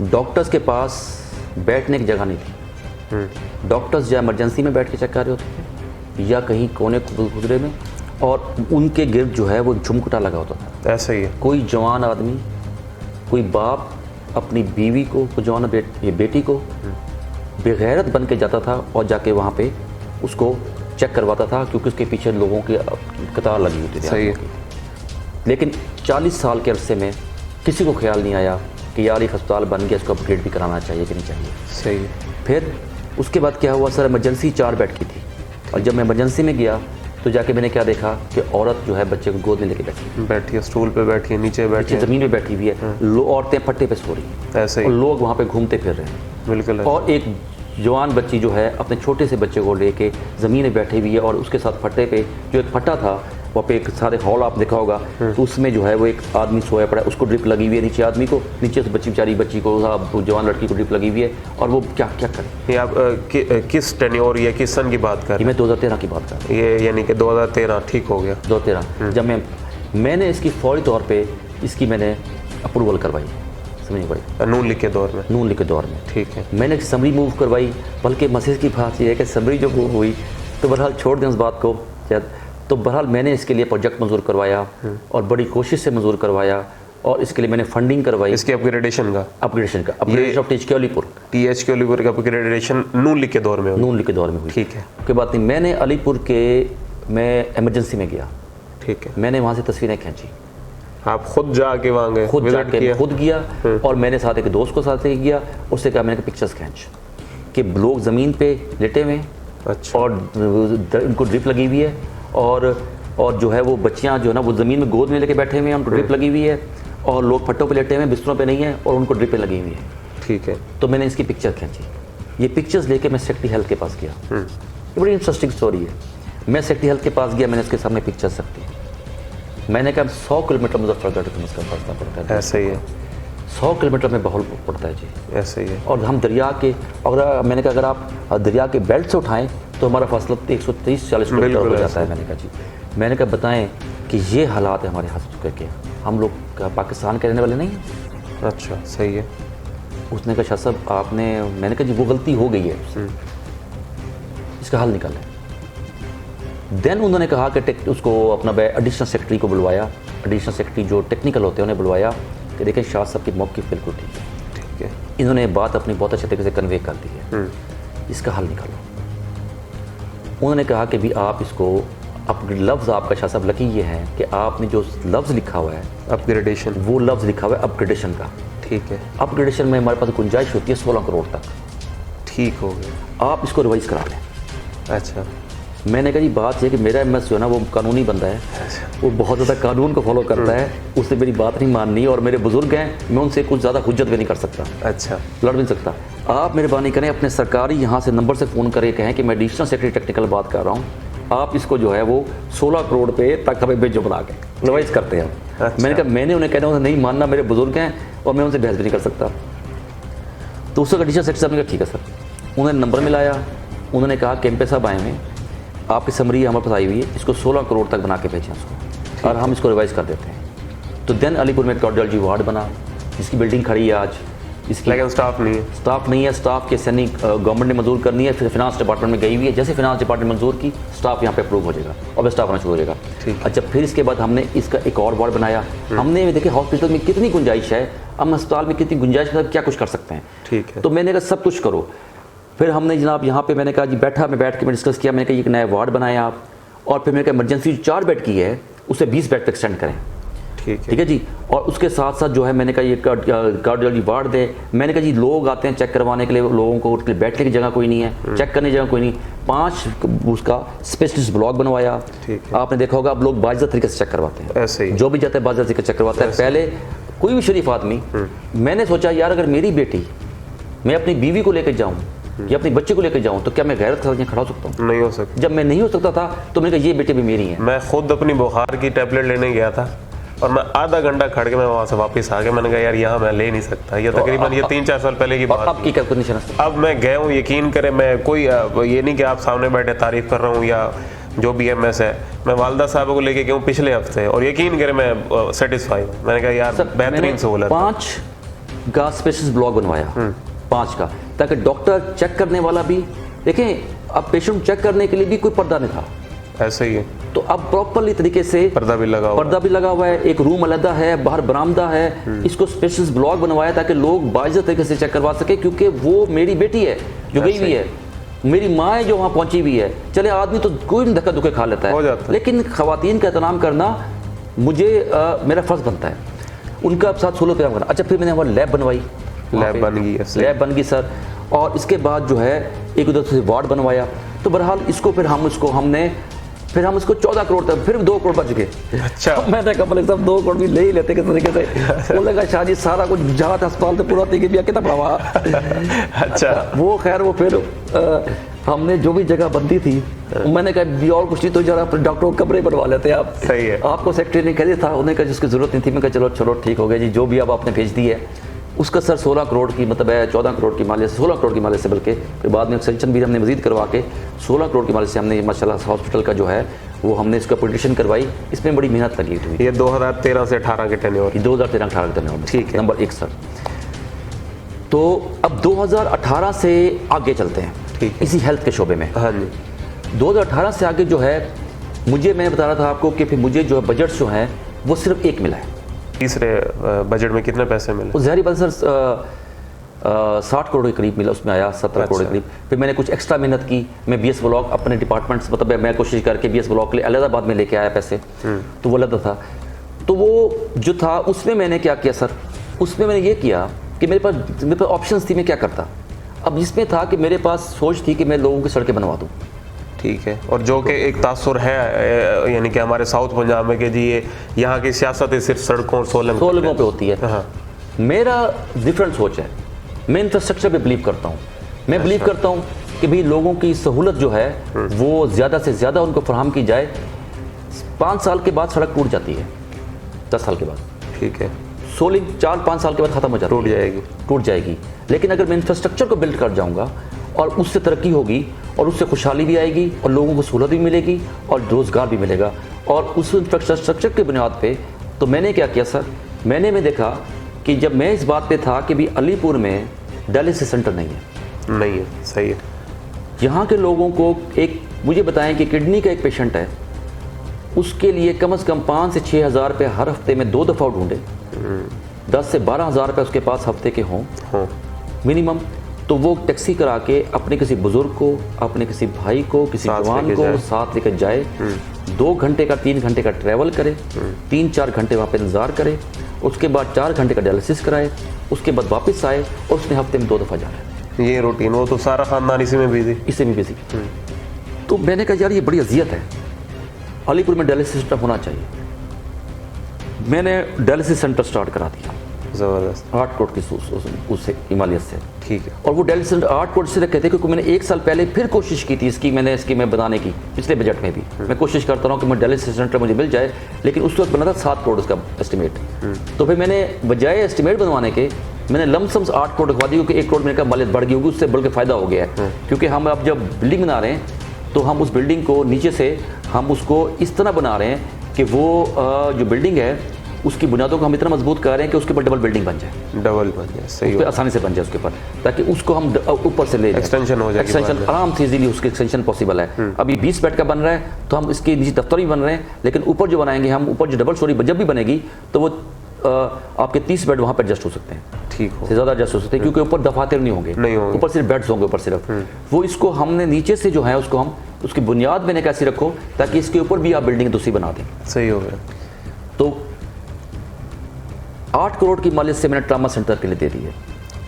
डॉक्टर्स के पास बैठने की जगह नहीं थी। डॉक्टर्स या इमरजेंसी में बैठ के चेक कर रहे होते थे या कहीं कोने खुदरे में, और उनके गिर्द जो है वो झुमकुटा लगा होता था। ऐसा ही है। कोई जवान आदमी, कोई बाप अपनी बीवी को, कोई जवान बेटी को बेगैरत बन के जाता था और जाके वहाँ पे उसको चेक करवाता था, क्योंकि उसके पीछे लोगों की कतार लगी होती थी। सही है। लेकिन 40 साल के अरसे में किसी को ख्याल नहीं आया कि यार एक अस्पताल बन गया, इसको अपग्रेड भी कराना चाहिए कि नहीं चाहिए। सही है। फिर उसके बाद क्या हुआ सर, इमरजेंसी 4 बेड की थी, और जब मैं इमरजेंसी में गया तो जाके मैंने क्या देखा कि औरत जो है बच्चे को गोद में लेके बैठी है, स्टूल पे बैठी है, नीचे बैठी है, ज़मीन पे बैठी हुई है। औरतें पट्टे पे सो रही हैं, ऐसे ही। और लोग वहाँ पे घूमते फिर रहे हैं। बिल्कुल। और एक जवान बच्ची जो है अपने छोटे से बच्चे को लेके ज़मीन में बैठी हुई है, और उसके साथ फट्टे पे जो एक फट्टा था वहाँ पे एक सारे हॉल आप देखा होगा, तो उसमें जो है वो एक आदमी सोया पड़ा है, उसको ड्रिप लगी हुई है नीचे, आदमी को नीचे से बच्ची को जवान लड़की को ड्रिप लगी हुई है, और वो क्या करें। ये आप किस टेन्योर या किस सन की बात कर रहे हैं? मैं 2013 की बात कर रहा हूँ। ये यानी कि 2013 ठीक हो गया। 2013 जब मैंने इसकी फौरी तौर पे इसकी मैंने अप्रूवल करवाई, समझिए भाई, नून लिख के दौर में। नून लिख के दौर में, ठीक है। मैंने समरी मूव करवाई, बल्कि मैसेज की बात यह है कि समरी जो मूव हुई तो बहरहाल छोड़ दें उस बात को, तो बहरहाल मैंने इसके लिए प्रोजेक्ट मंजूर करवाया और बड़ी कोशिश से मंजूर करवाया, और इसके लिए मैंने फंडिंग करवाई। इसके upgradation of THQ Alipur, THQ Alipur का अपग्रेडेशन नून लिख के दौर में हुई। ठीक है। उसके बाद मैंने अलीपुर के मैं इमरजेंसी में गया। ठीक है। मैंने वहाँ से तस्वीरें खींची, आप खुद जाके वहाँ गए? खुद गया, और मैंने साथ एक दोस्त को साथ लेके गया, उससे कहा मैंने पिक्चर्स खींच कि लोग ज़मीन पे लेटे हुए। अच्छा। और उनको ड्रिप लगी हुई है, और जो है वो बच्चियां जो है ना वो ज़मीन में गोद में लेके बैठे हुए हैं, उनको ड्रिप लगी हुई है, और लोग फट्टों पे लेटे हुए हैं, बिस्तरों पे नहीं है, और उनको ड्रिपें लगी हुई है। ठीक है। तो मैंने इसकी पिक्चर खींची। ये पिक्चर्स लेके मैं सेक्रेटरी हेल्थ के पास गया। ये बड़ी इंटरेस्टिंग स्टोरी है। मैं सेक्रेटरी हेल्थ के पास गया, मैंने उसके सामने पिक्चर्स रखी। मैंने कहा 100 किलोमीटर मुजफ्फरगढ़ का उसका रास्ता पड़ता है। ऐसा ही है। 100 किलोमीटर में बहौल पड़ता है जी। ऐसे ही है। और हम दरिया के, अगर मैंने कहा अगर आप दरिया के बेल्ट से उठाएं तो हमारा फासला 130-40 किलोमीटर हो जाता है। मैंने कहा जी, मैंने कहा बताएं कि ये हालात है हमारे हॉस्पिटल के, हम लोग पाकिस्तान के रहने वाले नहीं हैं। अच्छा, सही है। उसने कहा शाह साहब आपने, मैंने कहा जी वो गलती हो गई है, इसका हल निकालें। देन उन्होंने कहा कि उसको अपना एडिशनल सेक्रेटरी को बुलवाया, एडिशनल सेक्रेटरी जो टेक्निकल होते हैं उन्हें बुलवाया कि देखें शाह साहब की मौक़िफ़ बिल्कुल ठीक है। ठीक है। इन्होंने बात अपनी बहुत अच्छे तरीके से कन्वे कर दी है, इसका हल निकालो। उन्होंने कहा कि भी आप इसको लफ्ज़ आपका शाह साहब लकी ये है कि आपने जो लफ्ज़ लिखा हुआ है अपग्रेडेशन, वो लफ्ज़ लिखा हुआ है अपग्रेडेशन का। ठीक है। अपग्रेडेशन में हमारे पास गुंजाइश होती है 16 करोड़ तक। ठीक हो गया। आप इसको रिवाइज़ करा लें। अच्छा। मैंने कहा जी बात ये कि मेरा एमएस जो है ना वो कानूनी बंदा है, वो बहुत ज़्यादा कानून को फॉलो करता है, उससे मेरी बात नहीं माननी, और मेरे बुजुर्ग हैं, मैं उनसे कुछ ज़्यादा हुज्जत भी नहीं कर सकता, अच्छा, लड़ भी नहीं सकता। आप मेहरबानी करें अपने सरकारी यहाँ से नंबर से फ़ोन करके कहें कि मैं एडिशनल सेक्रेटरी टेक्निकल बात कर रहा हूँ, आप इसको जो है वो 16 करोड़ पे तक हमें भेजो बना के, रिवाइज करते हैं। अच्छा। मैंने कहा मैंने उन्हें कहना नहीं मानना, मेरे बुजुर्ग हैं और मैं उनसे बहस भी नहीं कर सकता। तो उस वक्त एडिशनल सेक्रेटरी साहब ने कहा ठीक है सर। उन्होंने नंबर मिलाया, उन्होंने कहा कि एमपी साहब आए हैं, आपकी समरी हमारे पास आई हुई है, इसको 16 करोड़ तक बना के भेजें उसको, और हम इसको रिवाइज कर देते हैं। तो देन अलीपुर में कार्डियोलॉजी वार्ड बना, जिसकी बिल्डिंग खड़ी है आज, इसकी लेकिन स्टाफ नहीं है। स्टाफ नहीं है, स्टाफ के सैनिक गवर्नमेंट ने मंजूर करनी है, फिर फाइनेंस डिपार्टमेंट में गई हुई है, जैसे फाइनेंस डिपार्टमेंट मंजूर की स्टाफ यहाँ पे अप्रूव हो जाएगा और स्टाफ आना शुरू हो जाएगा। ठीक। अच्छा, फिर इसके बाद हमने इसका एक और वार्ड बनाया। हमने देखे हॉस्पिटल में कितनी गुंजाइश है, हम अस्पताल में कितनी गुंजाइश है, क्या कुछ कर सकते हैं। ठीक है। तो मैंने कहा सब कुछ करो। फिर हमने जनाब यहाँ पे मैंने कहा जी बैठ के मैं डिस्कस किया, मैंने कहा एक नया वार्ड बनाया आप, और फिर मैंने कहा इमरजेंसी 4 बेड की है उसे 20 बेड पे एक्सटेंड करें। ठीक है जी। और उसके साथ साथ जो है मैंने कहा ये कार्डियोलॉजी वार्ड दे। मैंने कहा जी लोग आते हैं चेक करवाने के लिए, लोगों को उनके लिए बैठने की जगह कोई नहीं है, चेक करने की जगह कोई नहीं। 5 उसका स्पेशलिस्ट ब्लॉक बनवाया। आपने देखा होगा अब लोग बाज़ तरीके से चेक करवाते हैं, ऐसे ही जो भी जाता है बाज़ तरीके से चेक करवाता है। पहले कोई भी शरीफ आदमी, मैंने सोचा यार अगर मेरी बेटी, मैं अपनी बीवी को लेकर जाऊँ या अपने बच्चे को लेकर जाऊं तो क्या मैं गैरत के साथ यहाँ खड़ा हो सकता हूँ? नहीं हो सकता। जब मैं नहीं हो सकता था तो मैंने कहा ये बेटे भी मेरी हैं। मैं खुद अपनी बुखार की टैबलेट लेने गया था और मैं आधा घंटा खड़ के मैं वहाँ से वापस आ गया। मैंने कहा यार यहाँ मैं ले नहीं सकता, ये तकरीबन ये 3-4 साल पहले की बात। अब की क्या कंडीशन है? अब मैं गया हूँ, यकीन करें, मैं कोई ये नहीं कि आप सामने बैठे तारीफ कर रहा हूँ या जो भी एमएस है, मैं वालदा साहब को लेके गया हूँ पिछले हफ्ते और यकीन करें मैं सेटिस्फाई हूँ। मैंने कहा यार बेहतरीन सहूलत। 5 का स्पेशलिस्ट ब्लॉक बनवाया, 5 का, ताकि डॉक्टर चेक करने वाला भी देखें। अब पेशेंट चेक करने के लिए भी कोई पर्दा नहीं था, ऐसे ही है। तो अब प्रॉपरली तरीके से पर्दा भी लगा हुआ है, एक रूम अलग है, बाहर बरामदा है, इसको स्पेशलिस्ट ब्लॉक बनवाया ताकि लोग बाइज्जत तरीके से चेक करवा सके, क्योंकि वो मेरी बेटी है जो गई हुई है, मेरी माँ है जो वहाँ पहुंची हुई है। चले आदमी तो कोई धक्का धुक्के खा लेता है, लेकिन खवातीन का एहतराम करना मुझे मेरा फर्ज बनता है, उनका साथ सहूलत प्रदान करना। अच्छा, फिर मैंने वहाँ लैब बनवाई, लैब बन गई सर। और इसके बाद जो है एक उधर से वार्ड बनवाया। तो बहरहाल इसको फिर हम इसको 14 करोड़ तक, फिर 2 करोड़ बच गए। अच्छा। मैंने कहा मलिक साहब 2 करोड़ भी ले ही लेते किस तरीके से। बोले लगा शादी सारा कुछ जहाँ अस्पताल से पूरा तीन कितना पड़ा। अच्छा। वो खैर वो फिर हमने जो भी जगह बनती थी, मैंने कहा भी और कुछ नहीं तो जरा डॉक्टरों को कमरे बनवा लेते हैं आप। सही है। आपको सेक्रेटरी ने कह दिया था, उन्होंने कहा जिसकी जरूरत नहीं थी। मैं कहा चलो ठीक हो गया जी, जो भी अब आपने भेज दी है उसका सर 16 करोड़ की मतलब है, 14 करोड़ की मालियत से 16 करोड़ की मालियत से, बल्कि फिर बाद में एक्सटेंशन भी हमने मजीद करवा के 16 करोड़ की मालियत से हमने माशाल्लाह हॉस्पिटल का जो है वो हमने इसका पिटिशन करवाई। इसमें बड़ी मेहनत लगी हुई। ये 2013 से 18 के टेन्योर, 2013-18 के टेन्योर। ठीक है, नंबर 1 सर। तो अब 2018 से आगे चलते हैं, ठीक है, इसी हेल्थ के शोबे में। हाँ जी। 2018 से आगे जो है मैं बता रहा था आपको कि फिर मुझे जो है बजट जो है वो सिर्फ एक मिला है। तीसरे बजट में कितने पैसे मिले? उस जहरी बल सर 60 करोड़ के करीब मिला, उसमें आया 17 करोड़ के करीब। फिर मैंने कुछ एक्स्ट्रा मेहनत की, मैं बीएस ब्लॉक अपने डिपार्टमेंट्स मतलब मैं कोशिश करके बीएस ब्लॉक के लिए अहमदाबाद में लेके आया पैसे, तो वो अलग था। तो वो जो था उसमें मैंने क्या किया सर, उसमें मैंने ये किया कि मेरे पास ऑप्शंस थी, मैं क्या करता। अब जिसमें था कि मेरे पास सोच थी कि मैं लोगों की सड़कें बनवा दूँ। ठीक है। और जो कि एक तासुर है यानी कि हमारे साउथ पंजाब में कि जी ये यहाँ की सियासत है सिर्फ सड़कों और सोलंगों पे होती है। हाँ। मेरा डिफरेंट सोच है, मैं इंफ्रास्ट्रक्चर पे बिलीव करता हूँ। मैं बिलीव करता हूँ कि भाई लोगों की सहूलत जो है वो ज़्यादा से ज़्यादा उनको फराहम की जाए। 5 साल के बाद सड़क टूट जाती है, 10 साल के बाद, ठीक है, सोलिंग 4-5 साल के बाद ख़त्म हो जाती है, टूट जाएगी। लेकिन अगर मैं इंफ्रास्ट्रक्चर को बिल्ड कर जाऊँगा और उससे तरक्की होगी और उससे खुशहाली भी आएगी और लोगों को सहूलत भी मिलेगी और रोज़गार भी मिलेगा। और उस इंफ्रास्ट्रक्चर की बुनियाद पे तो मैंने क्या किया सर, मैंने देखा कि जब मैं इस बात पे था कि भी अलीपुर में डायलिसिस सेंटर नहीं है, सही है। यहाँ के लोगों को एक मुझे बताएं कि किडनी का एक पेशेंट है, उसके लिए कम से कम 5 से 6 हज़ार रुपये हर हफ्ते में 2 दफ़ा ढूंढे, 10 से 12 हज़ार रुपये उसके पास हफ्ते के हों मिनिमम, तो वो टैक्सी करा के अपने किसी बुजुर्ग को, अपने किसी भाई को, किसी जवान को साथ लेकर जाए, 2 घंटे का 3 घंटे का ट्रैवल करे, 3-4 घंटे वहाँ पे इंतज़ार करे, उसके बाद 4 घंटे का डायलिसिस कराए, उसके बाद वापस आए और उसने हफ्ते में 2 दफ़ा जाना है। ये रूटीन, वो तो सारा खानदान इसी में बिजी। तो मैंने कहा यार ये बड़ी अजियत है, अलीपुर में डायलिसिस सेंटर होना चाहिए। मैंने डायलिसिस सेंटर स्टार्ट करा दिया ज़बरदस्त। 8 करोड़ की उससे हिमालय से। ठीक है। और वो डायलिसिस सेंटर 8 करोड़ से कहते हैं, क्योंकि मैंने 1 साल पहले फिर कोशिश की थी इसकी, मैंने स्कीमें बनाने की पिछले बजट में भी। मैं कोशिश करता रहा हूँ कि मैं डायलिसिस सेंटर मुझे मिल जाए, लेकिन उस वक्त बना था 7 करोड़ उसका एस्टिमेट। तो फिर मैंने बजाय एस्टिमेट बनवाने के मैंने लमसम्स 8 करोड़ रखवा दी, क्योंकि 1 करोड़ मेरे का मालियत बढ़ गई होगी, उससे बल्कि फ़ायदा हो गया है। क्योंकि हम अब जब बिल्डिंग बना रहे हैं तो हम उस बिल्डिंग को नीचे से हम उसको इस तरह बना रहे हैं कि वो जो बिल्डिंग है उसकी बुनियादों को हम इतना मजबूत कर रहे हैं कि उसके ऊपर डबल बिल्डिंग बन जाए, डबल बन जाए, सही उस पर आसानी से बन जाए उसके ऊपर, ताकि उसको हम ऊपर से ले जाए, एक्सटेंशन हो जाए, एक्सटेंशन आराम से इजीली उसकी एक्सटेंशन पॉसिबल है। अभी 20 बेड का बन रहा है तो हम इसके नीचे दफ्तर भी बन रहे हैं, लेकिन ऊपर जो बनाएंगे हम, ऊपर जो डबल स्टोरी जब भी बनेगी तो वो आपके 30 बेड वहाँ पर एडजस्ट हो सकते हैं, ठीक हो, से ज़्यादा एडजस्ट हो सकते हैं, क्योंकि ऊपर दफातर नहीं होंगे, ऊपर सिर्फ बेड्स होंगे ऊपर सिर्फ। वो इसको हमने नीचे से जो है उसको हम उसकी बुनियाद मैंने कैसे रखो ताकि इसके ऊपर भी आप बिल्डिंग दूसरी बना दें। सही हो गया। तो 8 करोड़ की मालियत से मैंने ट्रामा सेंटर के लिए दे दी है।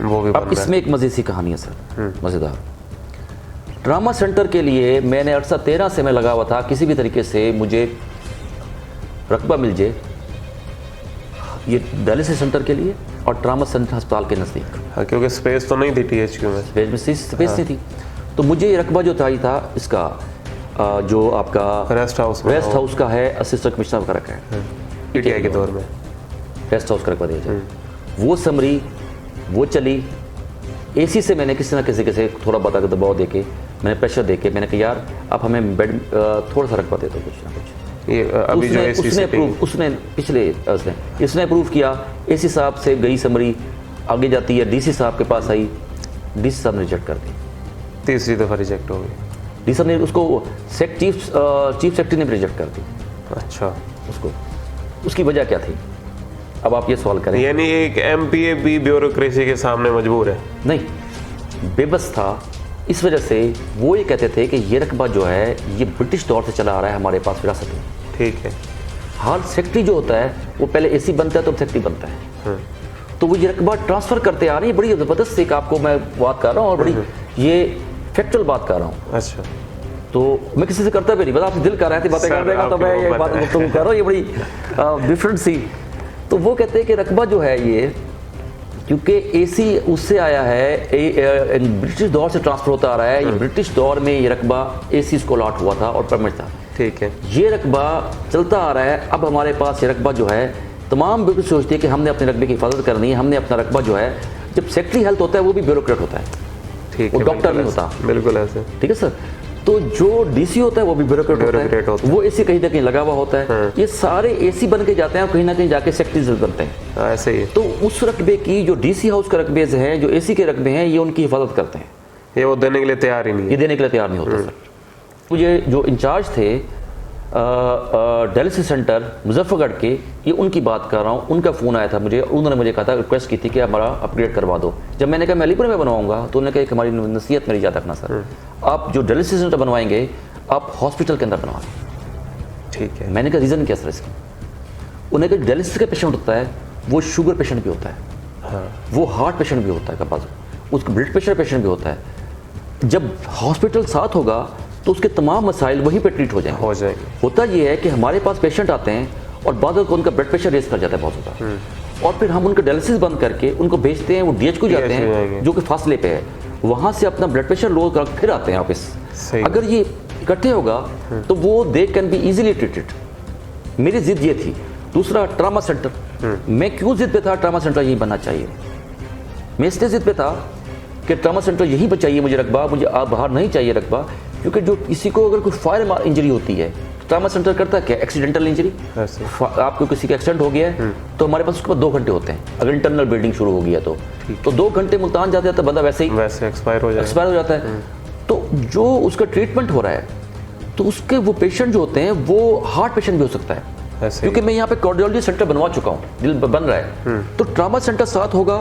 वो भी अब इसमें एक मज़े सी कहानी है सर, मज़ेदार। ट्रामा सेंटर के लिए मैंने अरसा 13 से मैं लगा हुआ था, किसी भी तरीके से मुझे रकबा मिल जाए ये डायलिसिस सेंटर के लिए और ट्रामा सेंटर अस्पताल के नज़दीक। हाँ, क्योंकि स्पेस तो नहीं थी THQ में, स्पेस नहीं थी, तो मुझे ये रकबा जो चाहिए था इसका जो आपका रेस्ट हाउस का है, असिस्टेंट कमिश्नर का रखा है PTI के दौर में, रेस्ट हाउस का रकबा दिया जाए। वो समरी वो चली, AC से मैंने किसी ना किसी से थोड़ा बहुत अगर दबाव देके मैंने प्रेशर देके मैंने कहा यार आप हमें बेड थोड़ा सा रकबा दे दो कुछ ना कुछ। ये अभी जो इसने अप्रूव किया। AC साहब से गई समरी, आगे जाती है DC साहब के पास आई, DC साहब ने रिजेक्ट कर दी, तीसरी दफ़ा रिजेक्ट हो गई। DC साहब ने उसको चीफ सेक्रेटरी ने भी रिजेक्ट कर दी। अच्छा, उसको उसकी वजह क्या थी? अब आप ये सवाल करें। यानी एक MPA भी ब्यूरोक्रेसी के सामने मजबूर है? नहीं, बेबस था। इस वजह से वो ये कहते थे कि ये रकबा जो है ये ब्रिटिश दौर से चला आ रहा है हमारे पास विरासत में। ठीक है। हाल सेक्रेटरी जो होता है वो पहले AC बनता है तो सेक्रेटरी बनता है, तो वो ये रकबा ट्रांसफ़र करते आ रहे हैं। बड़ी ज़बरदस्त एक आपको मैं बात कर रहा हूँ और बड़ी ये फैक्चुअल बात कर रहा हूँ। अच्छा, तो मैं किसी से करता भी नहीं, बस आपसे दिल कर रहा है बातें कर देगा तो मैं ये बात तुम कर रहा हूँ, ये बड़ी डिफरेंट सी। तो वो कहते हैं कि रकबा जो है ये क्योंकि AC उससे आया है, ब्रिटिश दौर से ट्रांसफ़र होता आ रहा है। ये ब्रिटिश दौर में ये रकबा AC को अलॉट हुआ था और परमिट था। ठीक है। ये रकबा चलता आ रहा है। अब हमारे पास ये रकबा जो है तमाम ब्रिटिश सोचते हैं कि हमने अपने रकबे की हिफाजत करनी है, हमने अपना रकबा जो है, जब सेक्रेटरी हेल्थ होता है वो भी ब्यूरोक्रेट होता है, ठीक वो है, डॉक्टर नहीं होता, बिल्कुल ऐसे। ठीक है सर। तो जो DC होता है वो भी ब्यूरोक्रेट होता है, वो AC कहीं ना कहीं लगा हुआ होता है। ये सारे AC बन के जाते हैं और कहीं ना कहीं जाके सेक्रेटरीज बनते हैं, ऐसे ही। तो उस रकबे की जो DC हाउस का रकबे हैं, जो AC के रकबे हैं, ये उनकी हिफाजत करते हैं। ये वो देने के लिए तैयार ही नहीं है, ये देने के लिए तैयार नहीं होता सर। मुझे जो इंचार्ज थे डायलिसिस सेंटर मुजफ्फरगढ़ के, ये उनकी बात कर रहा हूँ, उनका फ़ोन आया था मुझे, उन्होंने मुझे कहा था, रिक्वेस्ट की थी कि हमारा अपग्रेड करवा दो। जब मैंने कहा मैं अलीपुर में बनवाऊंगा तो उन्होंने कहा कि हमारी नसीहत मेरी याद रखना सर, आप जो डायलिसिस सेंटर बनवाएंगे आप हॉस्पिटल के अंदर बनवाएं। ठीक है। मैंने कहा रीज़न क्या सर इसकी? उन्होंने कहा डायलिसिस का पेशेंट होता है वो शुगर पेशेंट भी होता है, हाँ, वो हार्ट पेशेंट भी होता है, कपास उसका ब्लड प्रेशर पेशेंट भी होता है। जब हॉस्पिटल साथ होगा तो उसके तमाम मसाइल वहीं पे ट्रीट हो जाएंगे। होता ये है कि हमारे पास पेशेंट आते हैं और बाद में उनका ब्लड प्रेशर रेस कर जाता है बहुत ज़्यादा, और फिर हम उनका डायलिसिस बंद करके उनको भेजते हैं, वो DH जाते हैं जो कि फासले पे है, वहाँ से अपना ब्लड प्रेशर लो कर फिर आते हैं वापस। अगर ये इकट्ठे होगा तो वो they can be easily treated. मेरी जिद ये थी। दूसरा, ट्रामा सेंटर। मैं क्यों जिद पे था ट्रामा सेंटर यही बनना चाहिए? मैं इसलिए जिद पे था कि ट्रामा सेंटर यही बचाइए मुझे रकबा, मुझे बाहर नहीं चाहिए रकबा, क्योंकि जो किसी को अगर कोई फायर इंजरी होती है, ट्रामा सेंटर करता क्या? एक्सीडेंटल इंजरी, आपको किसी का एक्सीडेंट हो गया है तो हमारे पास उसके बाद 2 घंटे होते हैं। अगर इंटरनल ब्लीडिंग शुरू हो गया तो 2 घंटे मुल्तान जाते हैं तो बंदा वैसे एक्सपायर हो जाता है। तो जो उसका ट्रीटमेंट हो रहा है तो उसके वो पेशेंट जो होते हैं वो हार्ट पेशेंट भी हो सकता है, क्योंकि मैं यहाँ पे कार्डियोलॉजी सेंटर बनवा चुका हूँ, दिल बन रहा है, तो ट्रामा सेंटर साथ होगा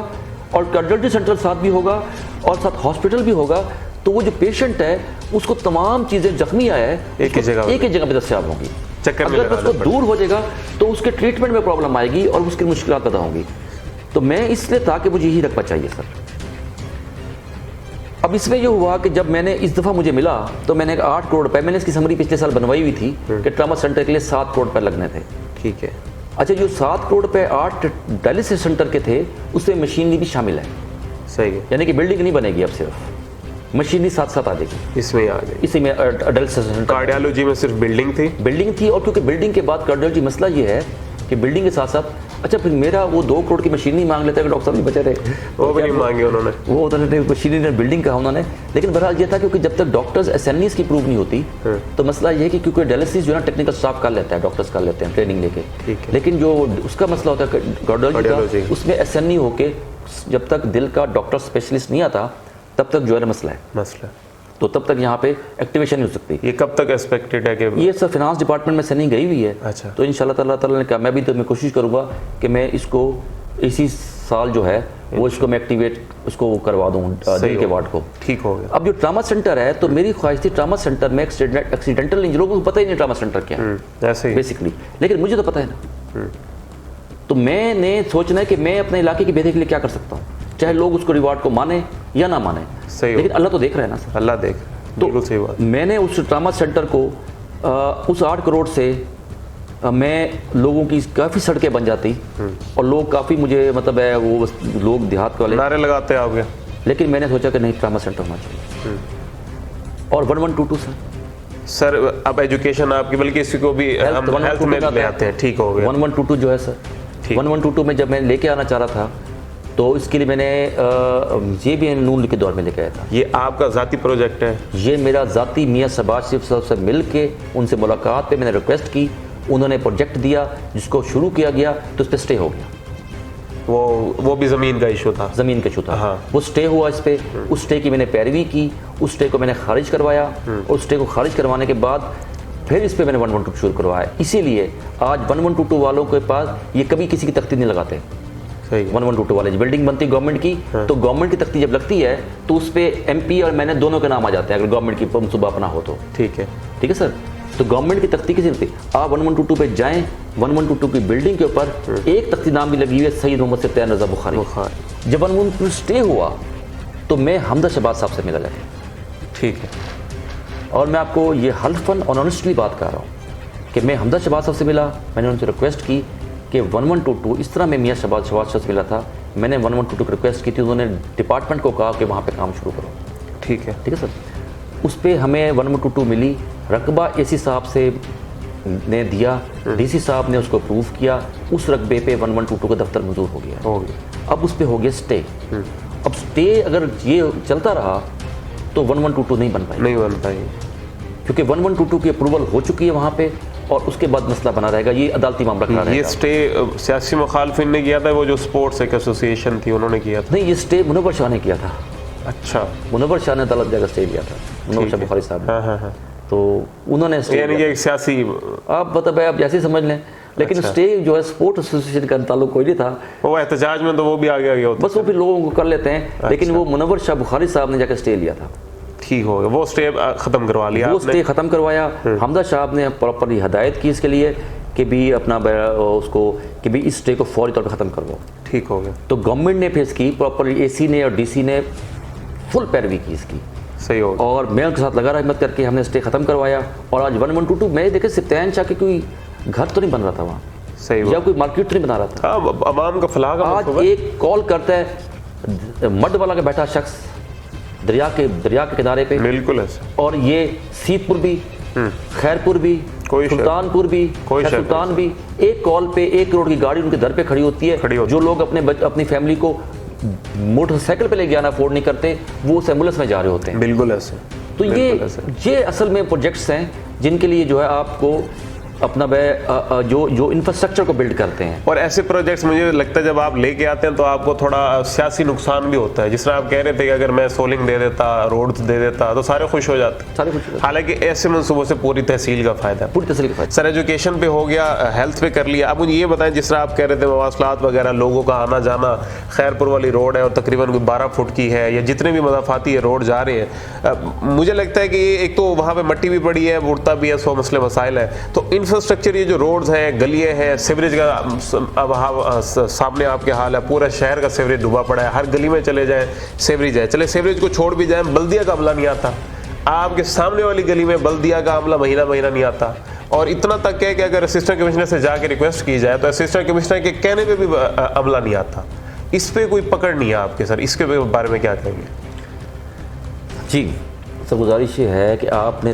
और कार्डियोलॉजी सेंटर साथ भी होगा और साथ हॉस्पिटल भी होगा, तो वो जो पेशेंट है उसको तमाम चीज़ें, जख्मी आया है एक ही जगह पे दस्तियाब होंगी। अगर उसको दूर हो जाएगा तो उसके ट्रीटमेंट में प्रॉब्लम आएगी और उसकी मुश्किलात पैदा होंगी। तो मैं इसलिए था कि मुझे यही रकबा चाहिए सर। अब इसमें ये हुआ कि जब मैंने इस दफ़ा मुझे मिला तो मैंने 8 करोड़ रुपए, मैंने इसकी समरी पिछले साल बनवाई हुई थी कि ट्रामा सेंटर के लिए 7 करोड़ रुपए लगने थे। ठीक है। अच्छा, जो 7 करोड़ रुपए 8 डायलिसिस सेंटर के थे उसमें मशीनरी भी शामिल है। सही है। यानी कि बिल्डिंग नहीं बनेगी, अब सिर्फ मशीनरी साथ साथ आ जाएगी। इसमें आ गई। इसी में डायलिसिस सेंटर, कार्डियोलॉजी में सिर्फ बिल्डिंग थी, और क्योंकि बिल्डिंग के बाद कार्डियोलॉजी, मसला ये है कि बिल्डिंग के साथ साथ, अच्छा फिर मेरा वो 2 करोड़ की मशीनरी मांग लेता है कि डॉक्टर साहब नहीं बचे रहे, वो भी नहीं मांगे उन्होंने, वो उन्होंने मशीनरी ने बिल्डिंग कहा उन्होंने। लेकिन बहरहाल ये था क्योंकि जब तक डॉक्टर्स एसएनईज की प्रूव नहीं होती तो मसला ये है कि क्योंकि डायलिसिस जो है ना टेक्निकल स्टाफ कर लेता है, डॉक्टर्स कर लेते हैं ट्रेनिंग लेके, लेकिन जो उसका मसला होता है कार्डियोलॉजी का, उसमें एसएनई होके जब तक दिल का डॉक्टर स्पेशलिस्ट नहीं आता तब तक जो है मसला है, तो तब तक यहाँ पे एक्टिवेशन नहीं हो सकती। ये कब तक एक्सपेक्टेड है कि ये सब फाइनेंस डिपार्टमेंट में से नहीं गई हुई है। अच्छा। तो इंशाल्लाह ताला ने कहा, मैं भी तो मैं कोशिश करूँगा कि मैं इसको इसी साल जो है वो इसको मैं एक्टिवेट उसको करवा दूँ दिल के वार्ड को। ठीक हो गया। अब जो ट्रामा सेंटर है तो मेरी ख्वाहिश थी ट्रामा सेंटर में एक्सीडेंटल इंजरी, लोगों को पता ही नहीं ट्रामा सेंटर क्या है ऐसे ही बेसिकली, लेकिन मुझे तो पता है ना। तो मैंने सोचना है कि मैं अपने इलाके की बेहतरी के लिए क्या कर सकता हूँ, चाहे लोग उसको रिवार्ड को माने या ना माने, लेकिन अल्लाह तो देख रहा है ना सर। अल्लाह देख, बिल्कुल सही बात। मैंने उस ट्रामा सेंटर को उस 8 करोड़ से मैं लोगों की काफ़ी सड़कें बन जाती और लोग काफ़ी मुझे मतलब है वो लोग देहात वाले नारे लगाते आ गए, लेकिन मैंने सोचा कि नहीं ट्रामा सेंटर होना चाहिए। और 1122 सर अब एजुकेशन आपकी, बल्कि इसी को भी हम हेल्थ में ले आते हैं। ठीक हो गया। 1122 जो है सर, 1122 में जब मैं लेके आना चाह रहा था तो इसके लिए मैंने ये भी नून के दौर में लेके आया था। ये आपका ज़ाती प्रोजेक्ट है? ये मेरा ज़ाती मियाँ शहबाज शरीफ साहब से मिल के उनसे मुलाकात पे मैंने रिक्वेस्ट की, उन्होंने प्रोजेक्ट दिया जिसको शुरू किया गया तो उस पर स्टे हो गया। वो भी ज़मीन का इशू था, ज़मीन का इशू था। हाँ। वो स्टे हुआ इस पे, उस स्टे की मैंने पैरवी की, उस स्टे को मैंने खारिज करवाया, उस स्टे को खारिज करवाने के बाद फिर इस पे मैंने 1122 शुरू करवाया। इसीलिए आज 1122 वालों के पास ये कभी किसी की तख्ती नहीं लगाते। 1122 वाले बिल्डिंग बनती गवर्नमेंट की, तो गवर्नमेंट की तख्ती जब लगती है तो उस पर MP और मैंने दोनों के नाम आ जाते हैं अगर गवर्नमेंट की मनसूबा अपना हो तो। ठीक है सर। तो गवर्नमेंट की तख्ती किसी नहीं, आप 1122 पे जाएं, 1122 की बिल्डिंग के ऊपर एक तख्ती नाम भी लगी हुई है, सैयद मोहम्मद सत्तान रज़ा बुखारी। जब 1122 स्टे हुआ तो मैं हमदा शहबाज साहब से मिला लगा। ठीक है। और मैं आपको ये हल्फन और ऑनेस्टली बात कर रहा हूँ कि मैं हमदा शहबाज साहब से मिला, मैंने उनसे रिक्वेस्ट की कि 1122 इस तरह मैं मियाँ शहबाज से मिला था, मैंने 1122 को रिक्वेस्ट की थी, उन्होंने डिपार्टमेंट को कहा कि वहाँ पे काम शुरू करो। ठीक है सर। उस पर हमें 1122 मिली, रकबा AC साहब से ने दिया, DC साहब ने उसको अप्रूव किया, उस रकबे पे 1122 का दफ्तर मंजूर हो गया। अब उस पर हो गया स्टे। अब स्टे अगर ये चलता रहा तो 1122 नहीं बन पाई, क्योंकि 1122 की अप्रूवल हो चुकी है वहाँ पे और उसके बाद मसला बना रहेगा, ये अदालती मामला खड़ा रहेगा। ये स्टे सियासी मुखालफिन ने किया था, वो जो स्पोर्ट्स एक एसोसिएशन थी उन्होंने किया था? नहीं, ये स्टे मुनव्वर शाह ने किया था। अच्छा। मुनव्वर शाह ने अदालत जाकर स्टे लिया था, मुनव्वर शाह बुखारी साहब। हाँ। तो उन्होंने यानी कि एक सियासी, आप बताए आप जैसे समझ लें, लेकिन स्टे जो है स्पोर्ट्स एसोसिएशन का ताल्लुक कोई नहीं था। वो एहतजाज में तो वो भी आगे होता, बस वो भी लोगों को कर लेते हैं, लेकिन वो मुनव्वर शाह बुखारी साहब ने जाकर स्टे लिया था। ठीक हो गया, वो स्टे खत्म करवा लिया, वो स्टे खत्म करवाया। हमदा साहब ने प्रॉपरली हिदायत की इसके लिए कि भी अपना उसको कि भी इस स्टे को फौरी तौर पर ख़त्म करवाओ। ठीक हो गया। तो गवर्नमेंट ने फिर इसकी प्रॉपरली AC ने और DC ने फुल पैरवी की इसकी। सही हो। और मैं उनके साथ लगा रहा हिम्मत करके हमने स्टे खत्म करवाया और आज 1122 में देखे सत्तान शाह के कोई घर तो नहीं बन रहा था वहाँ, सही या कोई मार्केट तो नहीं बना रहा था। आवाम का फलाह आज एक कॉल करता है मड वाला का बैठा शख्स दरिया के किनारे पे, बिल्कुल है, और ये सीतपुर भी, खैरपुर भी, सुल्तानपुर भी, सुल्तान भी, एक कॉल पे 1 करोड़ की गाड़ी उनके दर पे खड़ी होती है। जो लोग अपनी फैमिली को मोटरसाइकिल पे ले जाना अफोर्ड नहीं करते, वो उस एम्बुलेंस में जा रहे होते हैं। बिल्कुल ऐसे। तो ये असल में प्रोजेक्ट्स हैं जिनके लिए जो है आपको अपना जो इंफ्रास्ट्रक्चर को बिल्ड करते हैं। और ऐसे प्रोजेक्ट्स मुझे लगता है जब आप लेके आते हैं तो आपको थोड़ा सियासी नुकसान भी होता है। जिस तरह आप कह रहे थे कि अगर मैं सोलिंग दे देता, रोड्स दे देता तो सारे खुश हो जाते, हालांकि ऐसे मनसूबों से पूरी तहसील का फायदा है, पूरी तहसील का फायदा। सर एजुकेशन पे हो गया, हेल्थ पे कर लिया, अब मुझे ये बताएं जिस तरह आप कह रहे थे मवासलात वगैरह, लोगों का आना जाना, खैरपुर वाली रोड है और तकरीबन 12 फुट की है, या जितने भी मदाफाती रोड जा रहे हैं, मुझे लगता है कि एक तो वहाँ पर मट्टी भी पड़ी है, उड़ता भी है, 100 मसले मसाइल है, तो इन इंफ्रास्ट्रक्चर, ये जो रोड्स हैं, गलियाँ हैं, सीवरेज का अब सामने आपके हाल है, पूरा शहर का सीवरेज डूबा पड़ा है, हर गली में चले जाएं सीवरेज है। चले सीवरेज को छोड़ भी जाएं, बल्दिया का अमला नहीं आता, आपके सामने वाली गली में बल्दिया का अमला महीना महीना नहीं आता। और इतना तक है कि अगर असिस्टेंट कमिश्नर से जाके रिक्वेस्ट की जाए तो असिस्टेंट कमिश्नर के कहने पे भी अमला नहीं आता। इस पे कोई पकड़ नहीं है आपके सर, इसके बारे में क्या कहेंगे? जी, सर गुजारिश ये है कि आपने